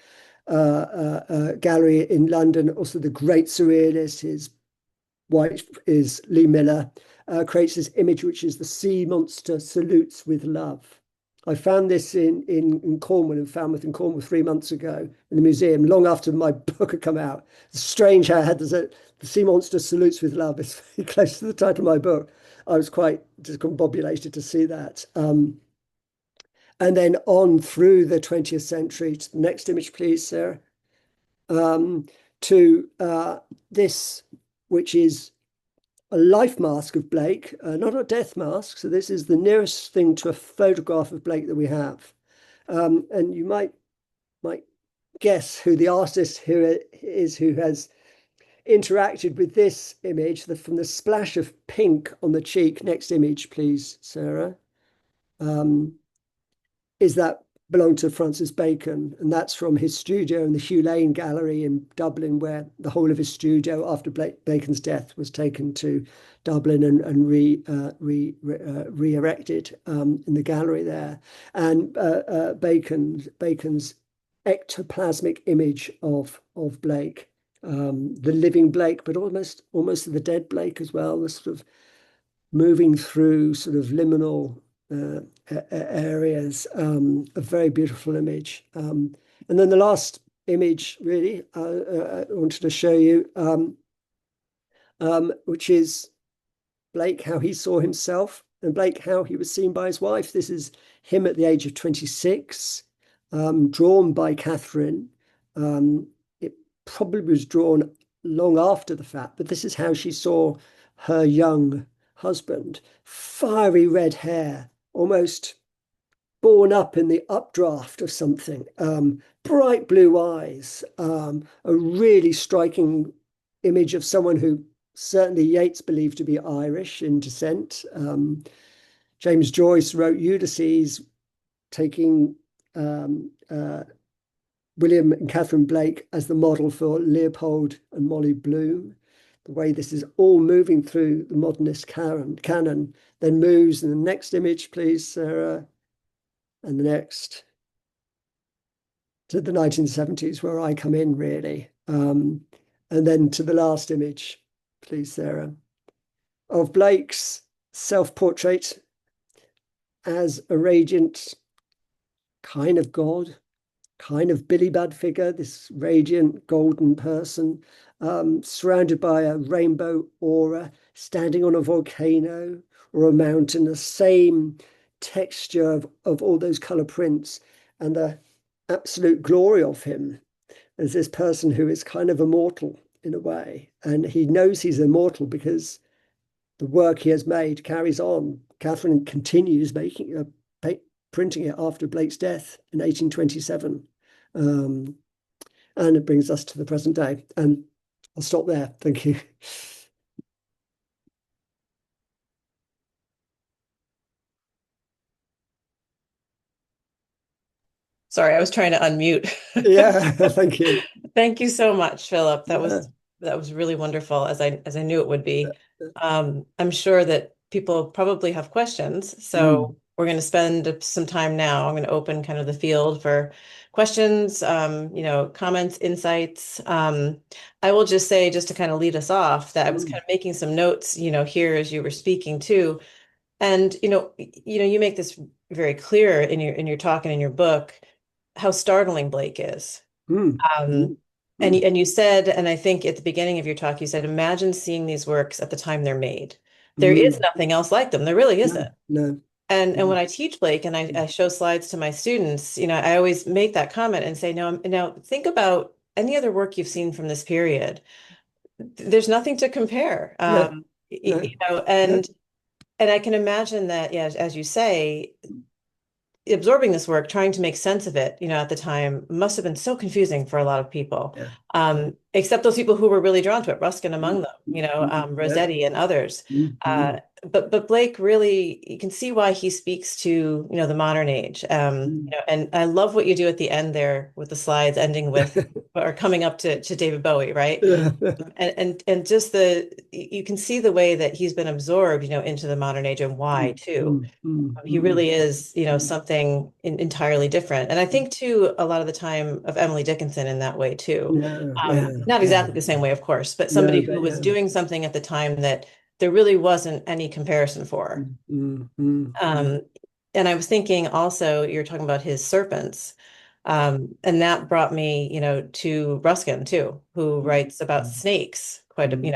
Gallery in London, also the great surrealist, his wife is Lee Miller, creates this image which is the sea monster salutes with love. I found this in Cornwall, in Falmouth in Cornwall 3 months ago in the museum, long after my book had come out. It's strange how I had the sea monster salutes with love. It's very close to the title of my book. I was quite discombobulated to see that. And then on through the 20th century, to the next image, please, Sarah, to this, which is a life mask of Blake, not a death mask. So this is the nearest thing to a photograph of Blake that we have. And you might guess who the artist who is who has interacted with this image, from the splash of pink on the cheek. Next image, please, Sarah. Is that belonged to Francis Bacon, and that's from his studio in the Hugh Lane Gallery in Dublin, where the whole of his studio after Bacon's death was taken to Dublin and re-erected in the gallery there. And Bacon's ectoplasmic image of Blake, the living Blake, but almost the dead Blake as well, the sort of moving through sort of liminal areas, a very beautiful image. And then the last image, really, I wanted to show you, which is Blake, how he saw himself, and Blake, how he was seen by his wife. This is him at the age of 26, drawn by Catherine. It probably was drawn long after the fact, but this is how she saw her young husband. Fiery red hair, almost born up in the updraft of something, bright blue eyes, a really striking image of someone who certainly Yeats believed to be Irish in descent. James Joyce wrote Ulysses, taking William and Catherine Blake as the model for Leopold and Molly Bloom. The way this is all moving through the modernist canon, then moves in the next image, please, Sarah, and the next to the 1970s, where I come in, really. And then to the last image, please, Sarah, of Blake's self-portrait as a radiant kind of God, kind of Billy Budd figure, this radiant golden person, surrounded by a rainbow aura, standing on a volcano or a mountain, the same texture of all those color prints, and the absolute glory of him as this person who is kind of immortal, in a way, and he knows he's immortal because the work he has made carries on. Catherine continues making printing it after Blake's death in 1827. Um, and it brings us to the present day. And I'll stop there. Thank you. Sorry, I was trying to unmute. Yeah, thank you. Thank you so much, Philip. Yeah. That was really wonderful, as I knew it would be. I'm sure that people probably have questions, Mm, so we're going to spend some time now. I'm going to open kind of the field for questions, comments, insights. I will just say, just to kind of lead us off, that I was kind mm, of making some notes, here as you were speaking too, and you make this very clear in your talk and in your book how startling Blake is. mm, Um, mm, mm, and you said, and I think at the beginning of your talk, you said, imagine seeing these works at the time they're made. There is mm. nothing else like them. There really isn't. No, no. And Mm, when I teach Blake and I show slides to my students, I always make that comment and say, no, now think about any other work you've seen from this period. There's nothing to compare. no, no, no. And I can imagine that, yeah, as you say, absorbing this work, trying to make sense of it, at the time must have been so confusing for a lot of people. Yeah. Except those people who were really drawn to it, Ruskin among Mm, them, mm, mm, yeah. Rossetti and others. Mm, Uh, mm, but Blake really, you can see why he speaks to, the modern age. mm. And I love what you do at the end there with the slides ending with or coming up to David Bowie, right? Yeah. And just you can see the way that he's been absorbed, into the modern age and why Mm, too. mm, mm, He mm, really is, mm, something entirely different. And I think too, a lot of the time of Emily Dickinson in that way too. yeah, yeah, Not yeah. exactly the same way, of course, but somebody No, who but was yeah. doing something at the time that there really wasn't any comparison for. Mm, mm, mm, mm, Um, and I was thinking also, you're talking about his serpents. And that brought me, to Ruskin too, who writes about mm, snakes quite, mm,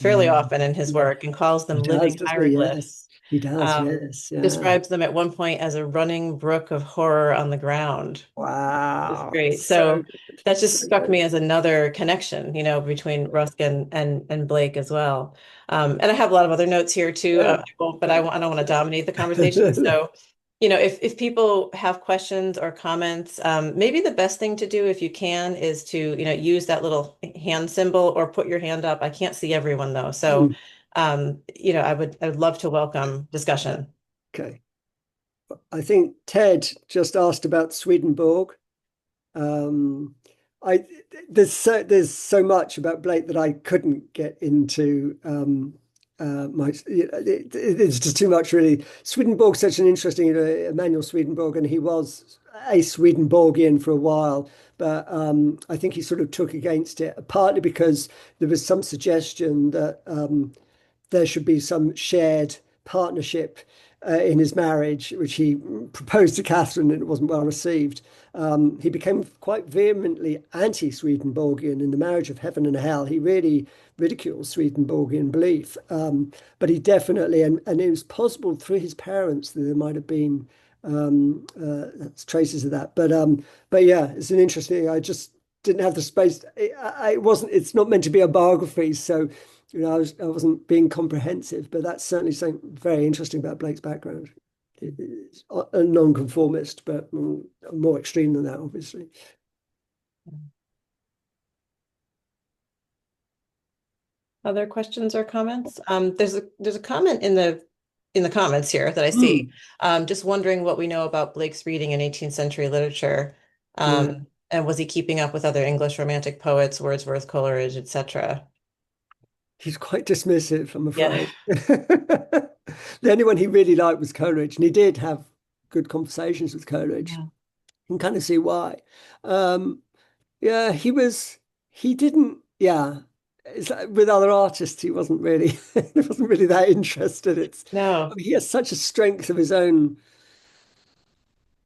fairly mm, often in his mm. work and calls He them does, living doesn't he? hieroglyphs. Yes, he does. Um, Yes, yeah. Describes them at one point as a running brook of horror on the ground. It's Wow, great. so So good, that so just struck good. me as another connection, between Ruskin and Blake as well. And I have a lot of other notes here too. Yeah, I won't, but yeah. I don't want to dominate the conversation. So, if people have questions or comments, maybe the best thing to do if you can is to, use that little hand symbol or put your hand up. I can't see everyone though. So, Mm, I would love to welcome discussion. okay. I think Ted just asked about Swedenborg. Um, I there's so much about Blake that I couldn't get into. It's just too much really. Swedenborg's such an interesting, Emanuel Swedenborg, and he was a Swedenborgian for a while, but I think he sort of took against it, partly because there was some suggestion that there should be some shared partnership in his marriage, which he proposed to Catherine, and it wasn't well received. He became quite vehemently anti-Swedenborgian in The Marriage of Heaven and Hell. He really ridiculed Swedenborgian belief, but he definitely, and it was possible through his parents that there might have been traces of that. But yeah, it's an interesting. I just didn't have the space. It wasn't. It's not meant to be a biography, so I wasn't being comprehensive, but that's certainly something very interesting about Blake's background. It's a non-conformist, but more extreme than that, obviously. Other questions or comments? There's a comment in the comments here that I see. Mm, Just wondering what we know about Blake's reading in 18th century literature. yeah. And was he keeping up with other English romantic poets, Wordsworth, Coleridge, etc.? He's quite dismissive, I'm Yeah. afraid. The only one he really liked was Coleridge, and he did have good conversations with Coleridge. Yeah. You can kind of see why. Um, Yeah, he didn't, yeah. It's like with other artists, he wasn't really, he wasn't really that interested. I No. mean, he has such a strength of his own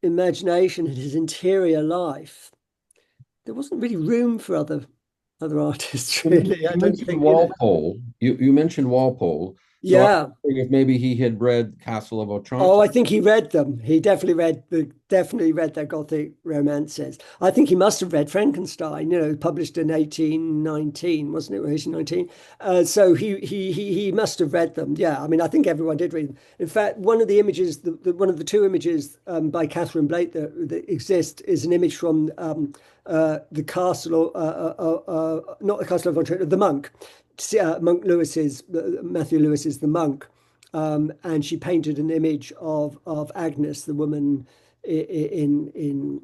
imagination and his interior life. There wasn't really room for other artists, Well, really. I you don't mentioned think, Walpole. You mentioned Walpole. So I'm Yeah. wondering if maybe he had read Castle of Oh, Otranto. I think he read them. He definitely read their Gothic romances. I think he must have read Frankenstein, published in 1819, wasn't it? Or 1819. So he must have read them. Yeah, I mean, I think everyone did read them. In fact, one of the images, one of the two images by Catherine Blake that exist is an image from the castle, not the Castle of Otranto, the monk, Monk Lewis's, Matthew Lewis's The Monk. And she painted an image of Agnes, the woman in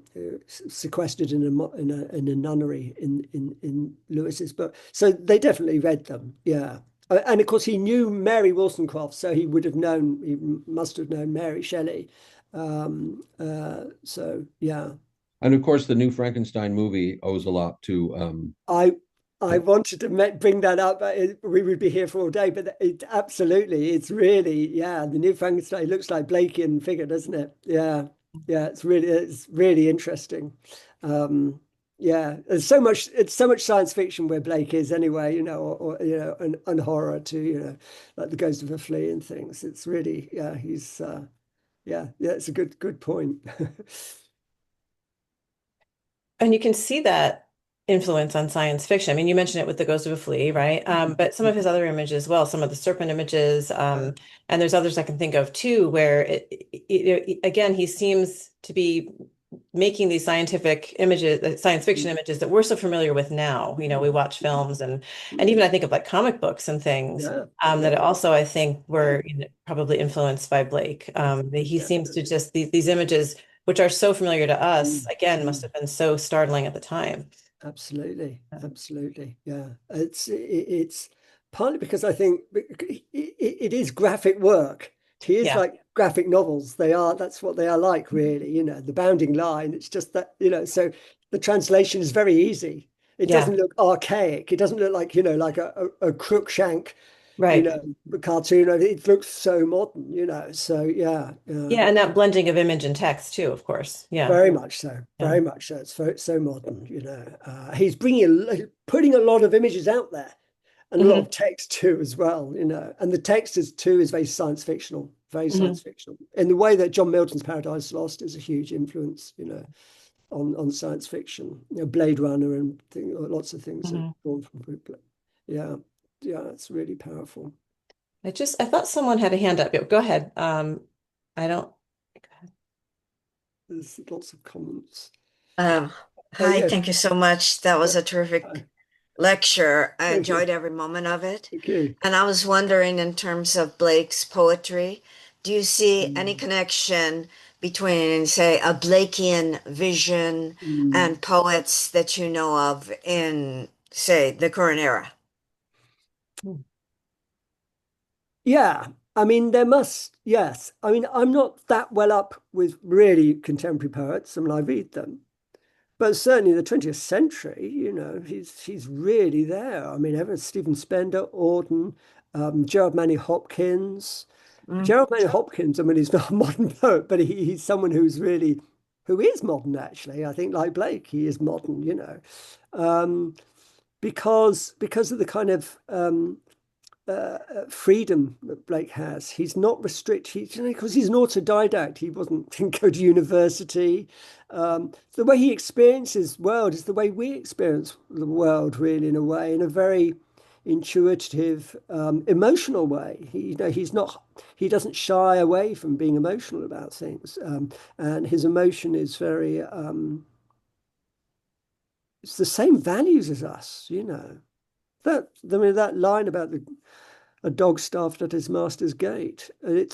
sequestered in a nunnery in Lewis's book. So they definitely read them, yeah. And of course, he knew Mary Wollstonecraft, so he must have known Mary Shelley. So yeah. And of course, the new Frankenstein movie owes a lot to I I wanted to bring that up. We would be here for all day, but absolutely, it's really, yeah. The new Frankenstein looks like Blakean figure, doesn't it? Yeah, yeah. It's really interesting. Um, yeah, it's so much science fiction where Blake is anyway, and horror too, like the Ghost of a Flea and things. It's really, yeah, he's, yeah. It's a good point. And you can see that influence on science fiction. I mean, you mentioned it with the Ghost of a Flea, right? But some of his other images as well, some of the serpent images, and there's others I can think of too, where again, he seems to be making these scientific images, science fiction images that we're so familiar with now. You know, we watch films and even I think of like comic books and things Yeah, that yeah, also I think were probably influenced by Blake. He seems to definitely. just these images, which are so familiar to us, Mm, again, must mm. have been so startling at the time. Absolutely, absolutely. Yeah. It's partly because I think it is graphic work. He is Yeah, like graphic novels. That's what they are like, really, the bounding line. It's just that, so the translation is very easy. It yeah, doesn't look archaic. It doesn't look like, like a Crookshank, right. cartoon. It looks so modern, So yeah, yeah. Yeah, and that blending of image and text too, of course. Yeah, Very much so. yeah. Very much so. It's so modern, He's putting a lot of images out there and a lot Hmm. of text too, as well, And the text is very science fictional, very Hmm. science fictional. In the way that John Milton's Paradise Lost is a huge influence, on science fiction. Blade Runner and lots of things are Hmm. drawn from. Yeah, yeah, it's really powerful. I thought someone had a hand up. Go ahead. I don't. There's lots of comments. Um, Oh Hi, yes, thank you so much. That was a uh, terrific lecture. I thank you, enjoyed every moment of it. thank you. And I was wondering, in terms of Blake's poetry, do you see any Mm, connection between, say, a Blakean vision mm. and poets that you know of in, say, the current era? Yeah, I mean, yes. I mean, I'm not that well up with really contemporary poets. I mean, I read them, but certainly in the 20th century, he's really there. I mean, ever Stephen Spender, Auden, Gerald Manley Hopkins. Mm. Gerald Manley Hopkins, I mean, he's not a modern poet, but he's someone who is modern, actually. I think, like Blake, he is modern, um, because of the kind of freedom that Blake has. He's not restricted, because he's an autodidact. He didn't go to university. The way he experiences the world is the way we experience the world, really, in a way, in a very intuitive, emotional way. He doesn't shy away from being emotional about things, and his emotion is very. It's the same values as us. That line about a dog starved at his master's gate. And it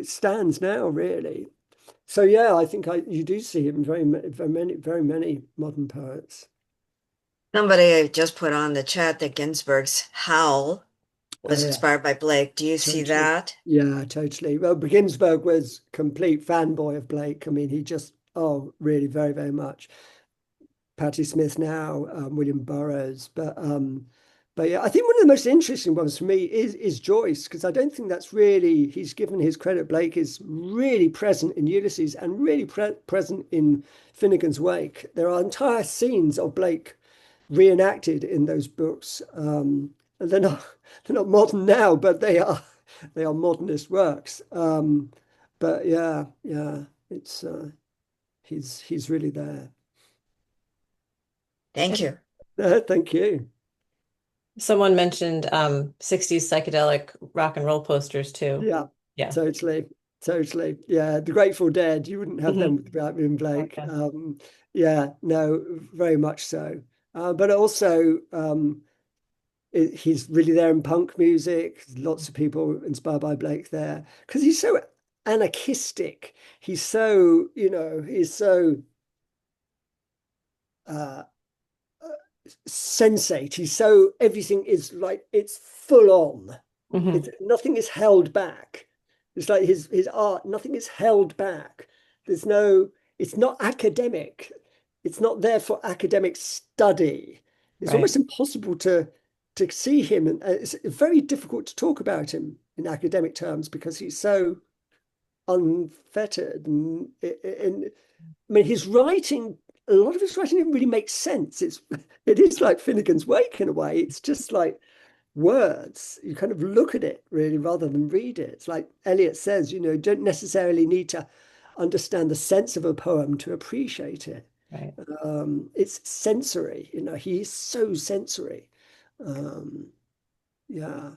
stands now, really. So yeah, I think you do see him very many modern poets. Somebody just put on the chat that Ginsberg's Howl Oh was yeah, inspired by Blake. Do you see totally. that? Yeah, totally. Well, Ginsberg was complete fanboy of Blake. I mean, really, very, very much. Patti Smith now, William Burroughs. But yeah, I think one of the most interesting ones for me is Joyce, because I don't think that's really, he's given his credit. Blake is really present in Ulysses and really present in Finnegan's Wake. There are entire scenes of Blake reenacted in those books. And they're not modern now, but they are modernist works. But yeah, it's he's really there. Thank you. Thank you. Someone mentioned 60s psychedelic rock and roll posters too. Yeah, Yeah. totally, totally. Yeah, the Grateful Dead. You wouldn't have them Hmm. without William Oh, Blake. yeah. Yeah, no, very much so. But also, he's really there in punk music. Lots of people inspired by Blake there because he's so anarchistic. He's so, he's so uh, sensate. He's so everything is like it's full on. Hmm. Nothing is held back. It's like his art, nothing is held back. There's no, it's not academic. It's not there for academic study. It's Right. almost impossible to see him, and it's very difficult to talk about him in academic terms because he's so unfettered. And I mean, his writing, a lot of his writing didn't really make sense. It is like Finnegan's Wake in a way. It's just like words. You kind of look at it really rather than read it. It's like Eliot says, you don't necessarily need to understand the sense of a poem to appreciate it. Right. It's sensory, he's so sensory. Um, yeah.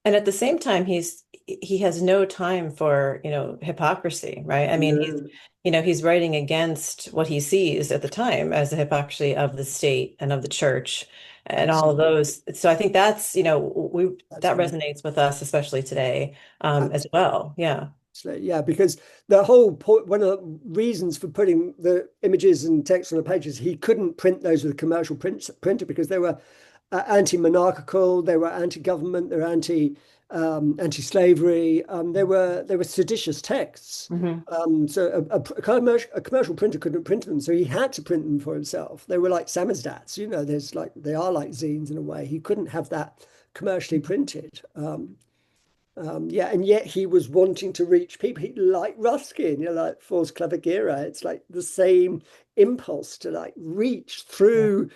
And at the same time, he has no time for, hypocrisy, right? I mean, No, he's writing against what he sees at the time as the hypocrisy of the state and of the church and all of absolutely. those. So I think that's, that Absolutely. resonates with us, especially today, as Absolutely. well. Yeah. Yeah, because the whole point, one of the reasons for putting the images and text on the pages, he couldn't print those with a commercial printer because they were anti-monarchical, they were anti-government, they were anti-slavery, they were seditious texts. Hmm. So a commercial printer couldn't print them, so he had to print them for himself. They were like samazdats, there's like they are like zines in a way. He couldn't have that commercially printed. Yeah, and yet he was wanting to reach people like Ruskin, like Fors Clavigeria. It's like the same impulse to like reach Yeah. through,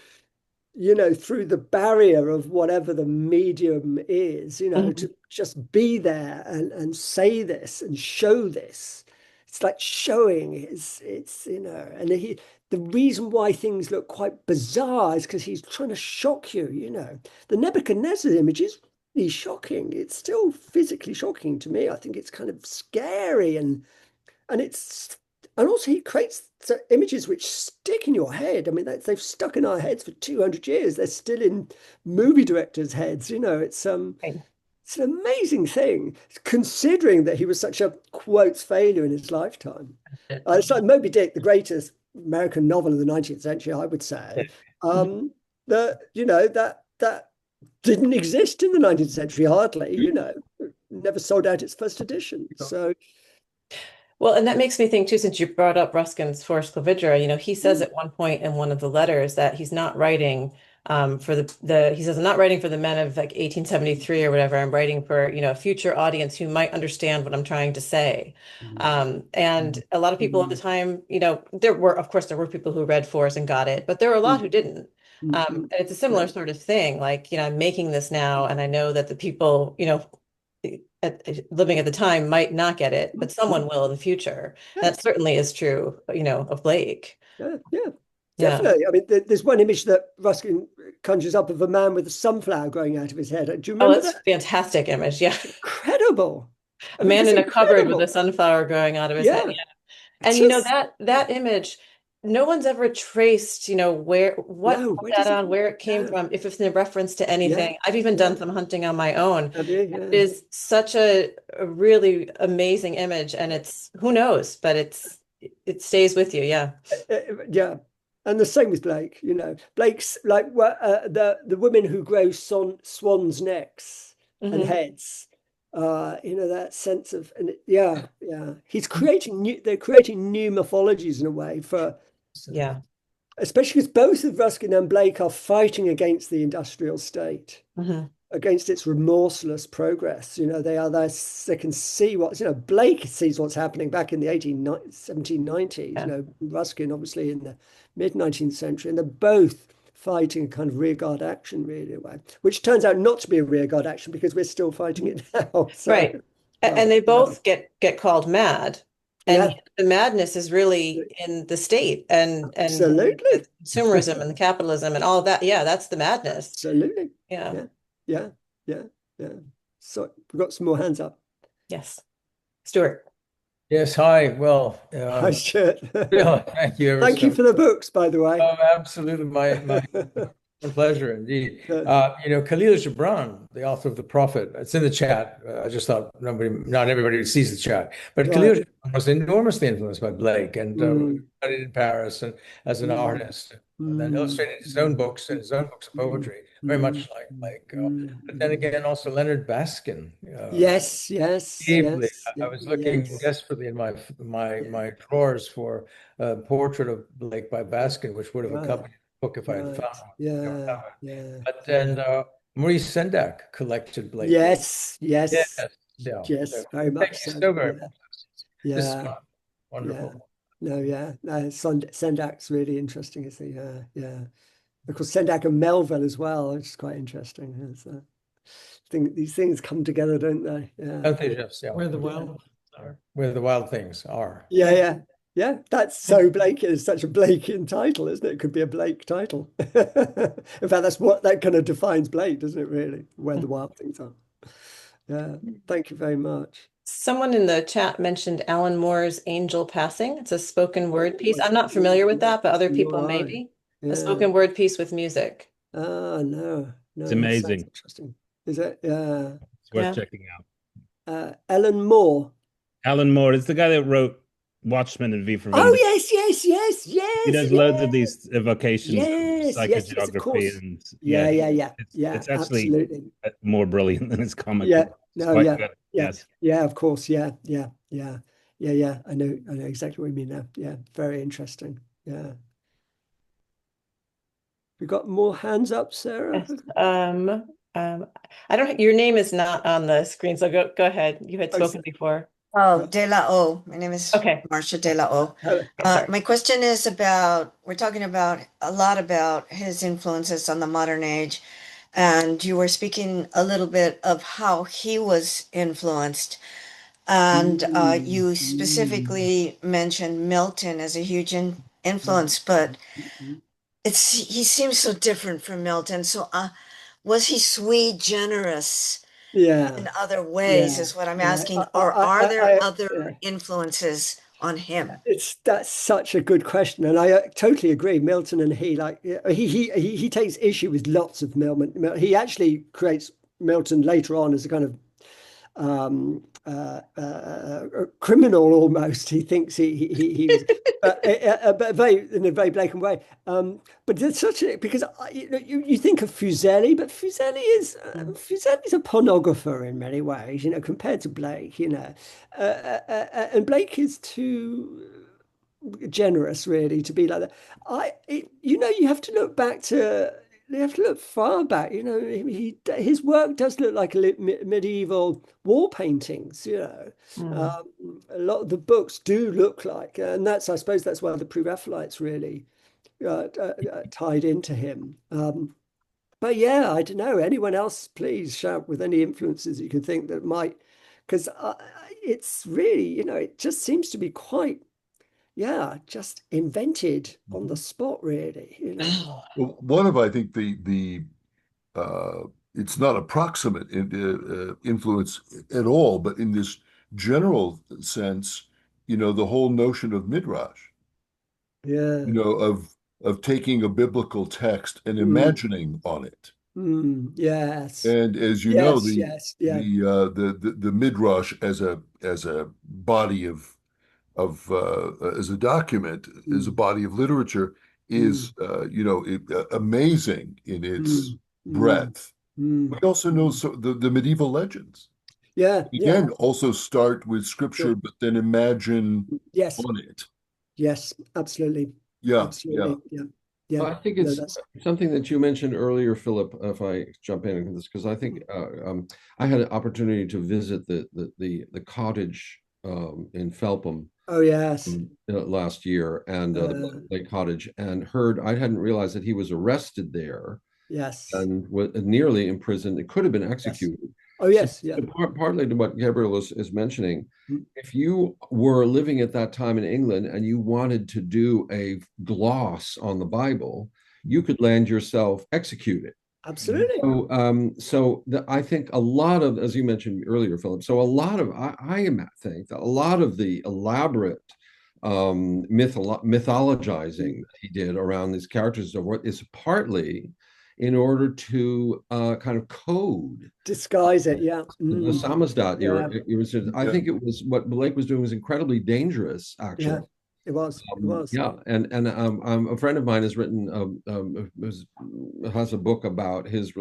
through the barrier of whatever the medium is, Hmm. to just be there and say this and show this. It's like showing it's and the reason why things look quite bizarre is because he's trying to shock you. The Nebuchadnezzar image is really shocking. It's still physically shocking to me. I think it's kind of scary and it's and also he creates images which stick in your head. I mean, they've stuck in our heads for 200 years. They're still in movie directors' heads. Right. It's an amazing thing, considering that he was such a quotes failure in his lifetime. It's like Moby Dick, the greatest American novel of the 19th century, I would say. Mhm. That didn't exist in the 19th century hardly. Never sold out its first edition. So Well, and that makes me think too, since you brought up Ruskin's Forest Clavigera, he says mm, at one point in one of the letters that he's not writing for he says, I'm not writing for the men of like 1873 or whatever. I'm writing for, a future audience who might understand what I'm trying to say. mm, And a lot of people at the mm, time, of course, there were people who read Forest and got it, but there were a lot mm, who didn't. mm. And it's a similar Yeah, sort of thing. Like, I'm making this now, and I know that the people, living at the time might not get it, but someone will in the future. yeah, That certainly is true, of Blake. yeah, Yeah. definitely. I mean, there's one image that Ruskin conjures up of a man with a sunflower growing out of his head. Do you Oh, remember that's that? a fantastic image. Yeah. It's incredible. I A mean, man it's in a cupboard with a incredible. sunflower growing out of his head. Yeah, Yeah. And just that image, no one's ever traced, what no. put Where that does it? on, where it came No, from, if it's in reference to yeah, anything. I've even yeah. done some hunting on my own. Have you? It Yeah. is such a really amazing image, and it's who knows, but it stays with you. Yeah. Yeah, and the same with Blake. Blake's like the women who grow swans' necks and Hmm. heads. That sense of yeah. He's creating new. They're creating new mythologies in a way for, Yeah. especially because both of Ruskin and Blake are fighting against the industrial state, Hmm. against its remorseless progress. They can see Blake sees what's happening back in the 1790s, Yeah. Ruskin obviously in the mid 19th century, and they're both fighting a kind of rearguard action, really, which turns out not to be a rearguard action because we're still fighting it now. So, Right. And they both get called mad. And yeah, the madness is really in the state and the absolutely, consumerism and the capitalism and all of that. Yeah, that's the madness. absolutely, Yeah. yeah, yeah, yeah, yeah. So we've got some more hands up. Yes. Stuart. Yes, hi. Well, Hi, Stuart. yeah, thank you ever Thank so you much. for the books, by the way. Oh, absolutely, my pleasure indeed. Uh, Khalil Gibran, the author of The Prophet, it's in the chat. I just thought not everybody sees the chat, but Khalil right. Gibran was enormously influenced by Blake and Mm, studied in Paris and as an mm, artist, and then mm, illustrated his own books and his own books of mm, poetry, very mm, much like mm, Blake. But then mm. again, also Leonard Baskin. Yes, yes, Deeply. yes, I was looking yes, desperately in my yeah, my drawers for a portrait of Blake by Baskin, which would have right, accompanied the book if I had right, found one. I don't yeah, have it. yeah, But yeah. then Maurice Sendak collected Blake books. Yes, Yes, yes, yeah. So yes, very thank much you so. so very Yeah, much. This is yeah, yeah. wonderful. No, yeah. No, Sendak's really interesting, isn't he? Yeah, yeah. Of course, Sendak and Melville as well, which is quite interesting. It's, these things come together, don't they? Yeah. Don't they just, yeah. Where the wild are. Where the wild things are. Yeah, yeah, yeah. That's so Blake. It's such a Blakean title, isn't it? It could be a Blake title. In fact, that's what that kind of defines Blake, doesn't it? Really, where the wild things are. Yeah. Thank you very much. Someone in the chat mentioned Alan Moore's Angel Passing. It's a spoken word piece. Oh, I'm not familiar with that, but other people nor may I. be. A Yeah. spoken word piece with music. Ah, no, It's no. That sounds amazing. interesting. Is it? Yeah. It's worth Yeah. checking out. Ellen Moore. Alan Moore is the guy that wrote Watchmen and V for Oh, Vendetta. yes, yes, yes, He yes, does loads of yes, these evocations of yes, yes, yes, of psychogeography, course. and Yeah, yeah, yeah, it's yeah, it's actually absolutely. more brilliant than his comic Yeah, book. It's no, quite yeah, good. yeah, Yes. yeah, of course. Yeah, yeah, yeah, yeah, yeah. I know exactly what you mean now. Yeah, very interesting. Yeah. We got more hands up, Sarah? Yes. I don't, your name is not on the screen, so go ahead. You had Oh, spoken before. Oh, De La O. My name is Okay. Marcia De La O. hello. Sorry. My question is about, we're talking about a lot about his influences on the modern age, and you were speaking a little bit of how he was influenced. And you Mm. specifically mentioned Milton as a huge influence, but Mm. he seems so different from Milton. So was he sui generis Yeah, in other ways, yeah, is what I'm yeah. asking, or are there other Yeah. influences on him? That's such a good question, and I totally agree. Milton and he, like he takes issue with lots of Milton. He actually creates Milton later on as a kind of a criminal almost. He thinks he was, but very in a very blatant way. But it's such a because you think of Fuseli, but Fuseli's a pornographer in many ways, compared to Blake, and Blake is too generous really to be like that. You have to look back to. You have to look far back. His work does look like medieval wall paintings. Mm. A lot of the books do look like, and I suppose that's why the Pre-Raphaelites really tied into him. But yeah, I don't know. Anyone else, please shout with any influences you can think that might, because it's really, it just seems to be quite, yeah, just invented on the spot, really. Well, one of, I think, the uh, it's not a proximate influence at all, but in this general sense, the whole notion of midrash, Yeah. of taking a biblical text and Mm, imagining on it. yes. And as you know, Yes, the yes, yeah. the midrash as a body as a document, as a Mm, body of literature, mm, is amazing in its mm, mm, breadth. We mm, also know mm. so the medieval legends. Yeah, yeah. Again, also start with scripture, Sure. but then imagine Yes, on it. yes, absolutely. Yeah, yeah. Absolutely. Yeah. Yeah. Well, I think No, it's that's something that you mentioned earlier, Philip, if I jump in this, because I think I had an opportunity to visit the cottage in Felpham Oh yes. last year, and the Uh, Lake Cottage, and heard I hadn't realized that he was arrested there yes. and was nearly imprisoned. It could have been Yes. executed. Oh So, yes. Yeah. partly to what Gabriel is mentioning, Mm, if you were living at that time in England and you wanted to do a gloss on the Bible, you could land yourself executed. absolutely. I think a lot of, as you mentioned earlier, Philip, so a lot of, think that a lot of the elaborate mythologizing Mm, that he did around these characters of what is partly in order to kind of code disguise it. Yeah. the Mm, samizdat era. yeah. I Yeah. think it was what Blake was doing was incredibly dangerous, Yeah. actually. It was. It was. Yeah, and a friend of mine has written has a book about his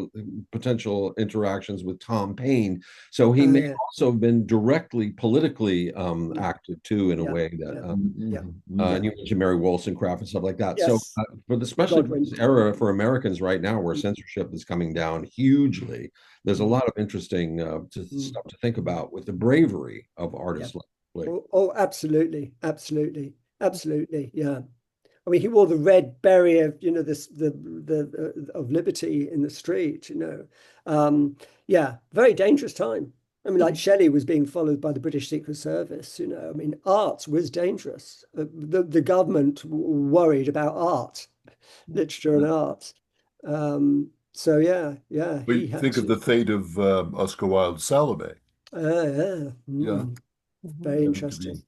potential interactions with Tom Paine. So he may Yeah. also have been directly politically Yeah. active too, in a Yeah. way that. Yeah. Yeah. Mhm. And Yeah. you mentioned Mary Wollstonecraft and stuff like that. So, Yes. especially for Godwin. this era for Americans right now, where Mm, censorship is coming down hugely, there's a mm, lot of interesting mm, stuff to think mm. about with the bravery of Yeah. artists like Blake. Oh, oh, absolutely. Absolutely. Absolutely. Yeah. I mean, he wore the red beret of, this the of liberty in the street. Yeah, very dangerous time. I mean, like Shelley was being followed by the British Secret Service. I mean, art was dangerous. The government worried about art, literature, and art. So yeah, yeah, he We had think of to. the fate of Oscar Wilde's Salome, Yeah, yeah, very Mhm. having interesting.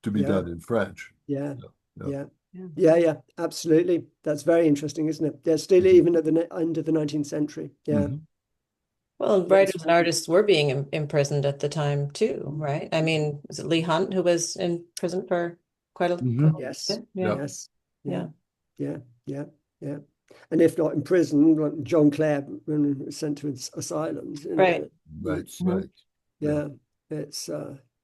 to be Yeah. done in French. Yeah, Yeah, yeah. yeah, Yeah. yeah, absolutely. That's very interesting, isn't it? Yeah, still Mhm. even at the end of the 19th century. Yeah. Mhm. Well, and Yes. writers and artists were being imprisoned at the time too, right? I mean, was it Lee Hunt who was in prison for quite a Yes. bit? Yeah, Yeah. Yes. Yeah. yeah, Yeah. Yeah. Yeah. And if not in prison, like John Clare was sent to asylums, right. Right, Mhm. right. Yeah, Yeah. It's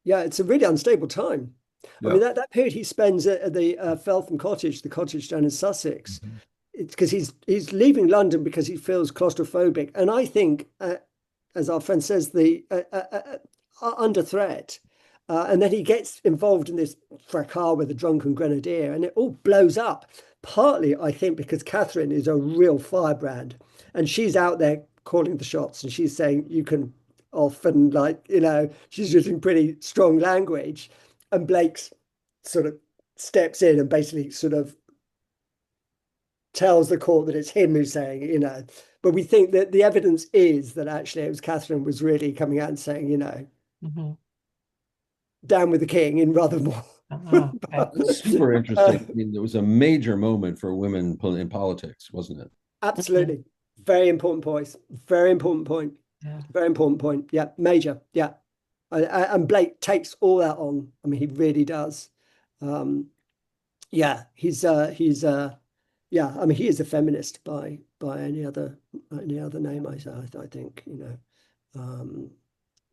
yeah, it's a really unstable time. I yeah. mean, that period he spends at the Feltham Cottage, the cottage down in Sussex, Mhm. it's because he's leaving London because he feels claustrophobic. And I think, as our friend says, the under threat. And then he gets involved in this fracas with a drunken grenadier, and it all blows up. Partly, I think, because Catherine is a real firebrand, and she's out there calling the shots, and she's saying you can off, and she's using pretty strong language, and Blake's sort of steps in and basically sort of tells the court that it's him who's saying. But we think that the evidence is that actually it was Catherine was really coming out and saying, Mhm. down with the king in rather more. Oh, okay. Super uh, interesting. I mean, there was a major moment for women in politics, wasn't it? Mhm. absolutely. Very important point. Very important point. Yeah. Very important point. Yeah, major. Yeah. And Blake takes all that on. I mean, he really does. Um, yeah, yeah, I mean, he is a feminist by any other name, I think. Um,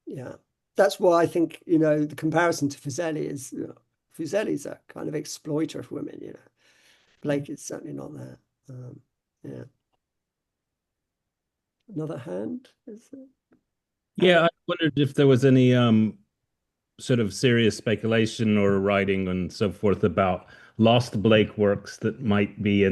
yeah. That's why I think, the comparison to Fuseli is, Fuseli's a kind of exploiter of women. Blake is certainly not that. Yeah. Another hand? Is there? Yeah, I wondered if there was any sort of serious speculation or writing and so forth about lost Blake works that might be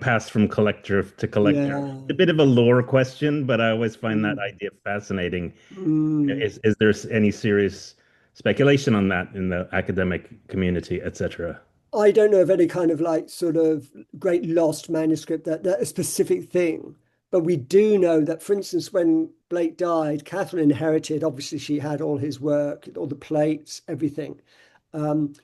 passed from collector to collector. Yeah. A bit of a lore question, but I always find that Mm. idea fascinating. Mm. Is there any serious speculation on that in the academic community, etc.? I don't know of any kind of like sort of great lost manuscript that a specific thing, but we do know that, for instance, when Blake died, Catherine inherited. Obviously, she had all his work, all the plates, everything.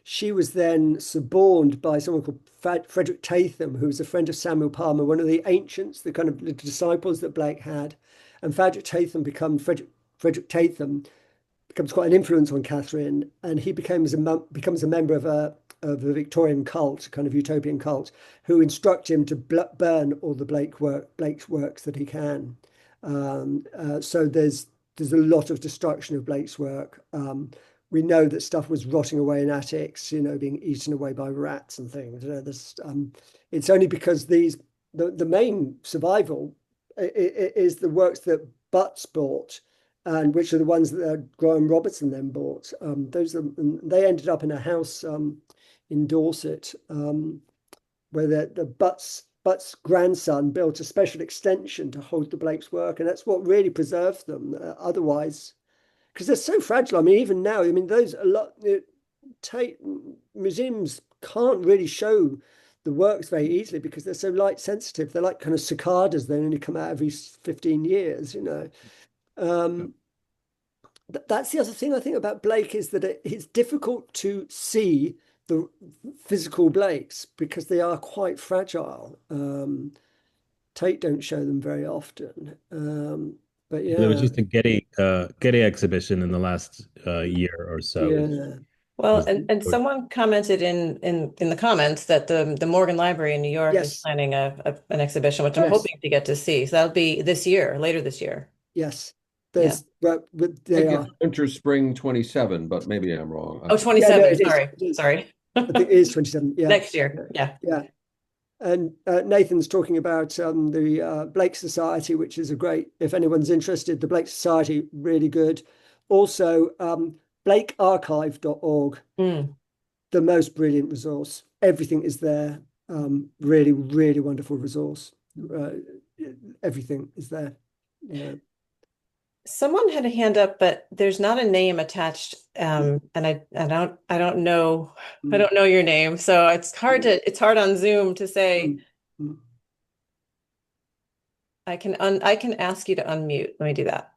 She was then suborned by someone called Frederick Tatham, who was a friend of Samuel Palmer, one of the ancients, the kind of the disciples that Blake had. And Frederick Tatham Frederick Tatham becomes quite an influence on Catherine, and he becomes a member of a Victorian cult, kind of utopian cult, who instruct him to burn all the Blake's works that he can. So there's a lot of destruction of Blake's work. We know that stuff was rotting away in attics, being eaten away by rats and things. It's only because the main survival is the works that Butts bought and which are the ones that Graham Robertson then bought. They ended up in a house in Dorset where the Butt's grandson built a special extension to hold the Blake's work, and that's what really preserved them. Otherwise, because they're so fragile. I mean, even now, I mean, those a lot. Tate museums can't really show the works very easily because they're so light sensitive. They're like kind of cicadas. They only come out every 15 years, you know. That's the other thing I think about Blake is that it's difficult to see the physical Blakes because they are quite fragile. Tate don't show them very often. But There was yeah, just a Getty exhibition in the last year or so. yeah, Well, Was and someone commented in the comments that the Morgan Library in New York is yes, planning an exhibition, which I'm yes, hoping to get to see. So that'll be this year, later this year. yes. Yeah. But I they think are. it's winter spring 27, but maybe I'm wrong. Oh, Yeah, no, 27. it is. Sorry. It is. Sorry. I think it is 27. Yeah, Next year. Yeah. yeah. And Nathan's talking about the Blake Society, which is a great, if anyone's interested, the Blake Society, really good. Also, blakearchive.org, Mm. the most brilliant resource. Everything is there. Really, really wonderful resource. Everything is there. Yeah. Someone had a hand up, but there's not a name attached. And I don't know your name. So it's hard on Zoom to say. Mm. I can ask you to unmute. Let me do that.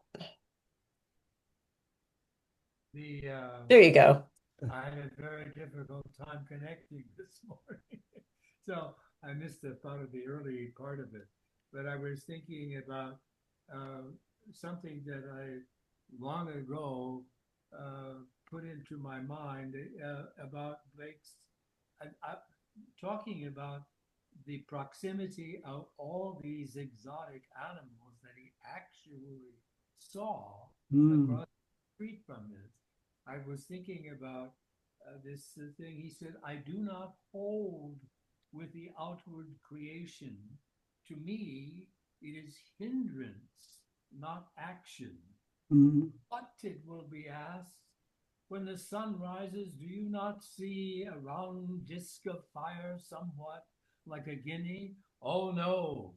There you go. I had a very difficult time connecting this morning, so I missed a part of the early part of it. But I was thinking about something that I long ago put into my mind about Blake's, talking about the proximity of all these exotic animals that he actually saw across the street from this. I was thinking about this thing. He said, I do not hold with the outward creation. To me, it is hindrance, not action. What, it will be asked, when the sun rises, do you not see a round disk of fire somewhat like a guinea? Oh, no.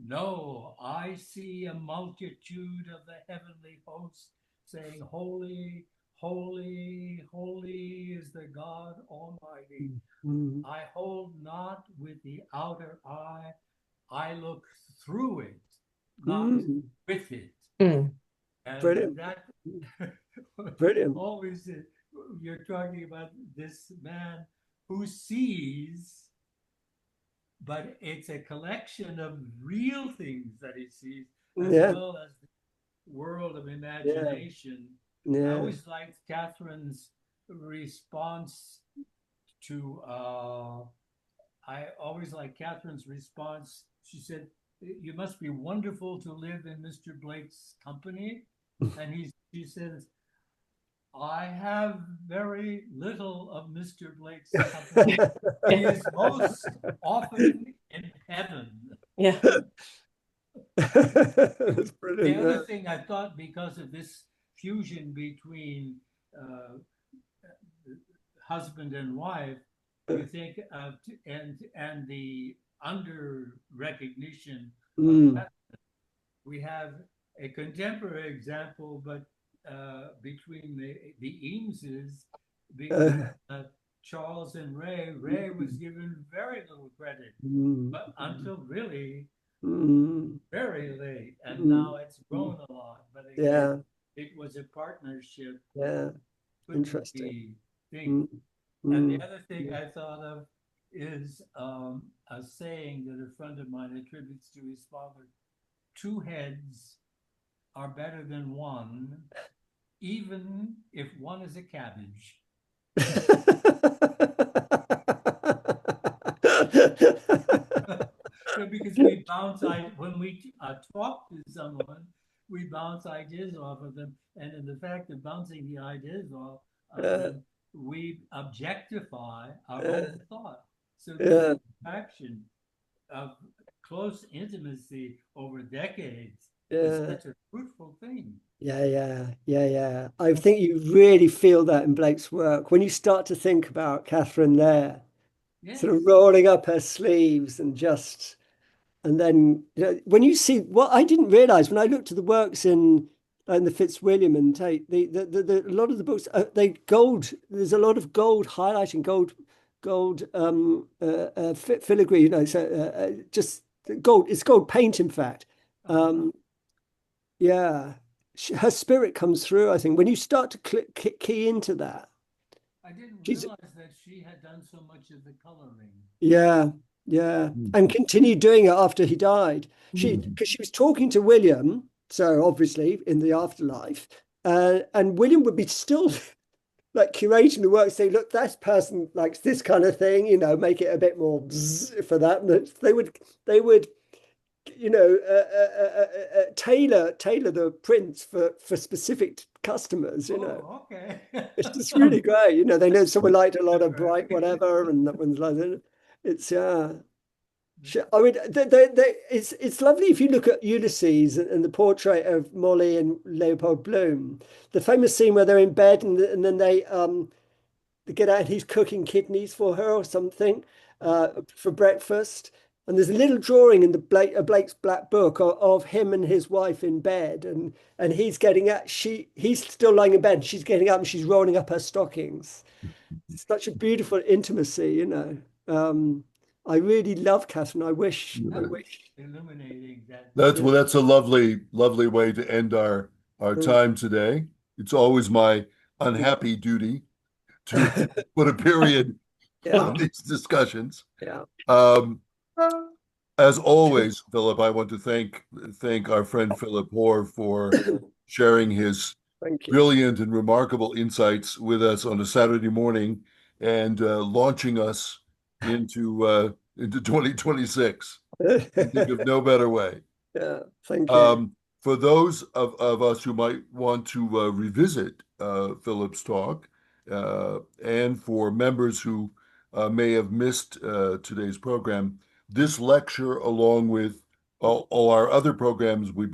No, I see a multitude of the heavenly host saying, Holy, holy, holy is the God Almighty. I hold not with the outer eye, I look through it, not with it. Mm. And Brilliant. that Brilliant. always, you're talking about this man who sees, but it's a collection of real things that he sees, as well as the world of imagination. Yeah. I always liked Catherine's response to, I always liked Catherine's response. She said, you must be wonderful to live in Mr. Blake's company. And she says, I have very little of Mr. Blake's company. He is most often in heaven. Yeah. That's brilliant. The other thing I thought, because of this fusion between husband and wife, you think of and the under recognition of that. We have a contemporary example, but between the Eameses, between Charles and Ray. Ray was given very little credit, but until really very late, and now it's grown a lot. But again, it was a partnership. Yeah, interesting. Thing. And the other thing I thought of is a saying that a friend of mine attributes to his father: two heads are better than one, even if one is a cabbage. Because we bounce, when we talk to someone, we bounce ideas off of them. And in the fact of bouncing the ideas off of them, we objectify our own thought. So the action of close intimacy over decades is Yeah. such a fruitful thing. Yeah. I think you really feel that in Blake's work when you start to think about Catherine there, Yes. sort of rolling up her sleeves and just, and then when you see what I didn't realize when I looked at the works in the Fitzwilliam and Tate, a lot of the books they gold. There's a lot of gold highlighting, gold filigree. So just gold. It's gold paint, in fact. Um, yeah, her spirit comes through. I think when you start to key into that, I didn't she's realize that she had done so much of the coloring. yeah, and continued doing it after he died. Mhm. Because she was talking to William, so obviously in the afterlife, and William would be still like curating the work, say, look, that person likes this kind of thing, make it a bit more for that. And they would tailor the prints for specific customers. Oh, okay. It's just really great. They know someone liked a lot of bright whatever, and that one's like that. It's I mean, it's lovely if you look at Ulysses and the portrait of Molly and Leopold Bloom, the famous scene where they're in bed and then they get out and he's cooking kidneys for her or something for breakfast. And there's a little drawing in Blake's black book of him and his wife in bed, and he's getting out. He's still lying in bed. She's getting up and she's rolling up her stockings. It's such a beautiful intimacy. I really love Catherine. I wish. Illuminating that. That's Yeah. well, that's a lovely, lovely way to end our time today. It's always my unhappy duty to put a period Yeah, on these discussions. yeah. Um, as always, Philip, I want to thank our friend Philip Hoare for sharing his Thank you. brilliant and remarkable insights with us on a Saturday morning and launching us into 2026. I think of no better way. Yeah, thank you. For those of us who might want to revisit Philip's talk, and for members who may have missed today's program, this lecture, along with all our other programs, will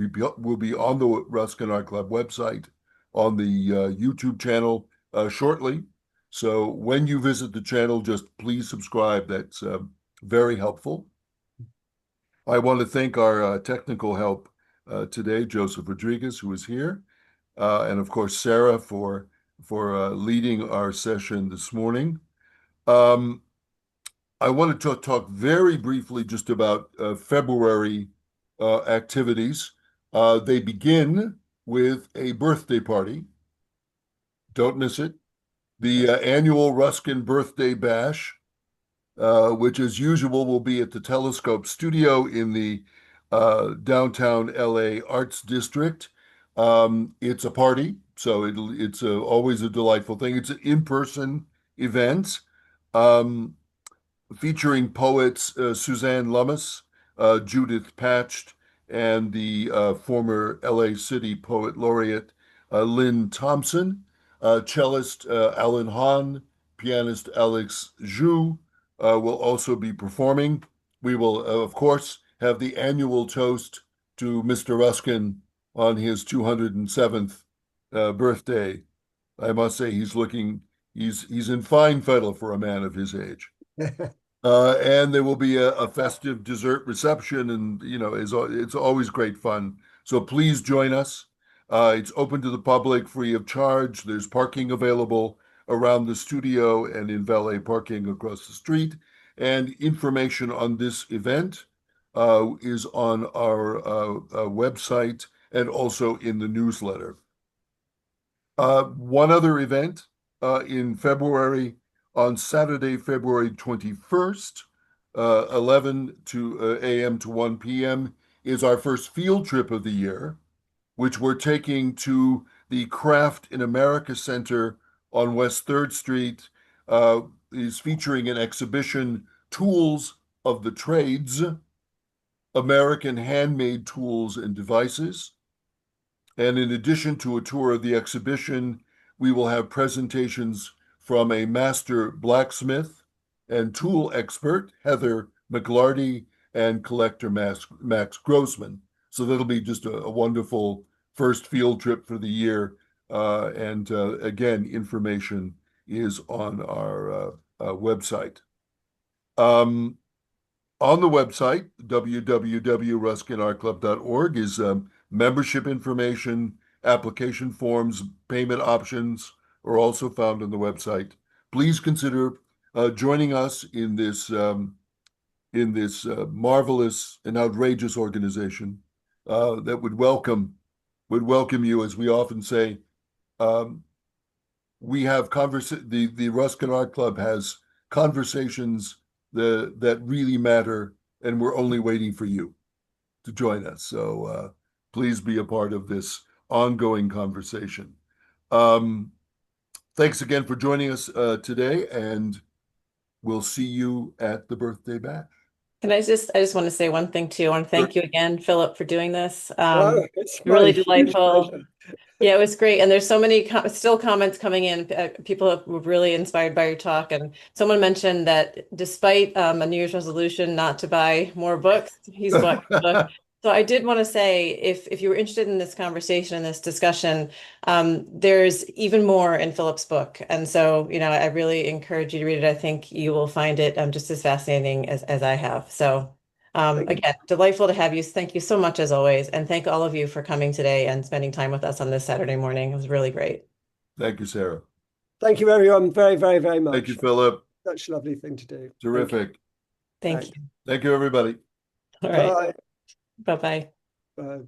be on the Ruskin Art Club website, on the YouTube channel shortly. So when you visit the channel, just please subscribe. That's very helpful. I want to thank our technical help today, Joseph Rodriguez, who is here, and of course Sarah for leading our session this morning. Um, I wanted to talk very briefly just about February activities. They begin with a birthday party. Don't miss it. The annual Ruskin Birthday Bash, which as usual will be at the Telescope Studio in the downtown LA Arts District. It's a party, so it's always a delightful thing. It's an in-person event. Um, Featuring poets Suzanne Lummis, Judith Patched, and the former LA City Poet Laureate Lynn Thompson, cellist Alan Hahn, pianist Alex Zhu will also be performing. We will, of course, have the annual toast to Mr. Ruskin on his 207th birthday. I must say he's in fine fettle for a man of his age. And there will be a festive dessert reception, and it's always great fun. So please join us. It's open to the public, free of charge. There's parking available around the studio and in valet parking across the street. And information on this event is on our website and also in the newsletter. One other event in February, on Saturday, February 21st, 11 a.m. to 1 p.m., is our first field trip of the year, which we're taking to the Craft in America Center on West 3rd Street. Is featuring an exhibition, Tools of the Trades, American Handmade Tools and Devices. And in addition to a tour of the exhibition, we will have presentations from a master blacksmith and tool expert, Heather McLarty, and collector Max Grossman. So that'll be just a wonderful first field trip for the year. And again, information is on our website. On the website, www.ruskinartclub.org, is membership information, application forms, payment options are also found on the website. Please consider joining us in this marvelous and outrageous organization that would welcome you, as we often say. We have the Ruskin Art Club has conversations that really matter, and we're only waiting for you to join us. So please be a part of this ongoing conversation. Thanks again for joining us today, and we'll see you at the birthday bash. I just want to say one thing too. I want to thank you again, Philip, for doing this. It's my Really huge delightful. pleasure. Yeah, it was great. And there's so many still comments coming in. People were really inspired by your talk. And someone mentioned that despite a New Year's resolution not to buy more books, he's bought a book. So I did want to say, if you were interested in this conversation and this discussion, there's even more in Philip's book. And so, I really encourage you to read it. I think you will find it just as fascinating as I have. So again, delightful to have you. Thank you so much as always. And thank all of you for coming today and spending time with us on this Saturday morning. It was really great. Thank you, Sarah. Thank you, everyone, very, very, very much. Thank you, Philip. Such a lovely thing to do. Terrific. Thank you. Thank you, everybody. All right. Bye. Bye-bye. Bye.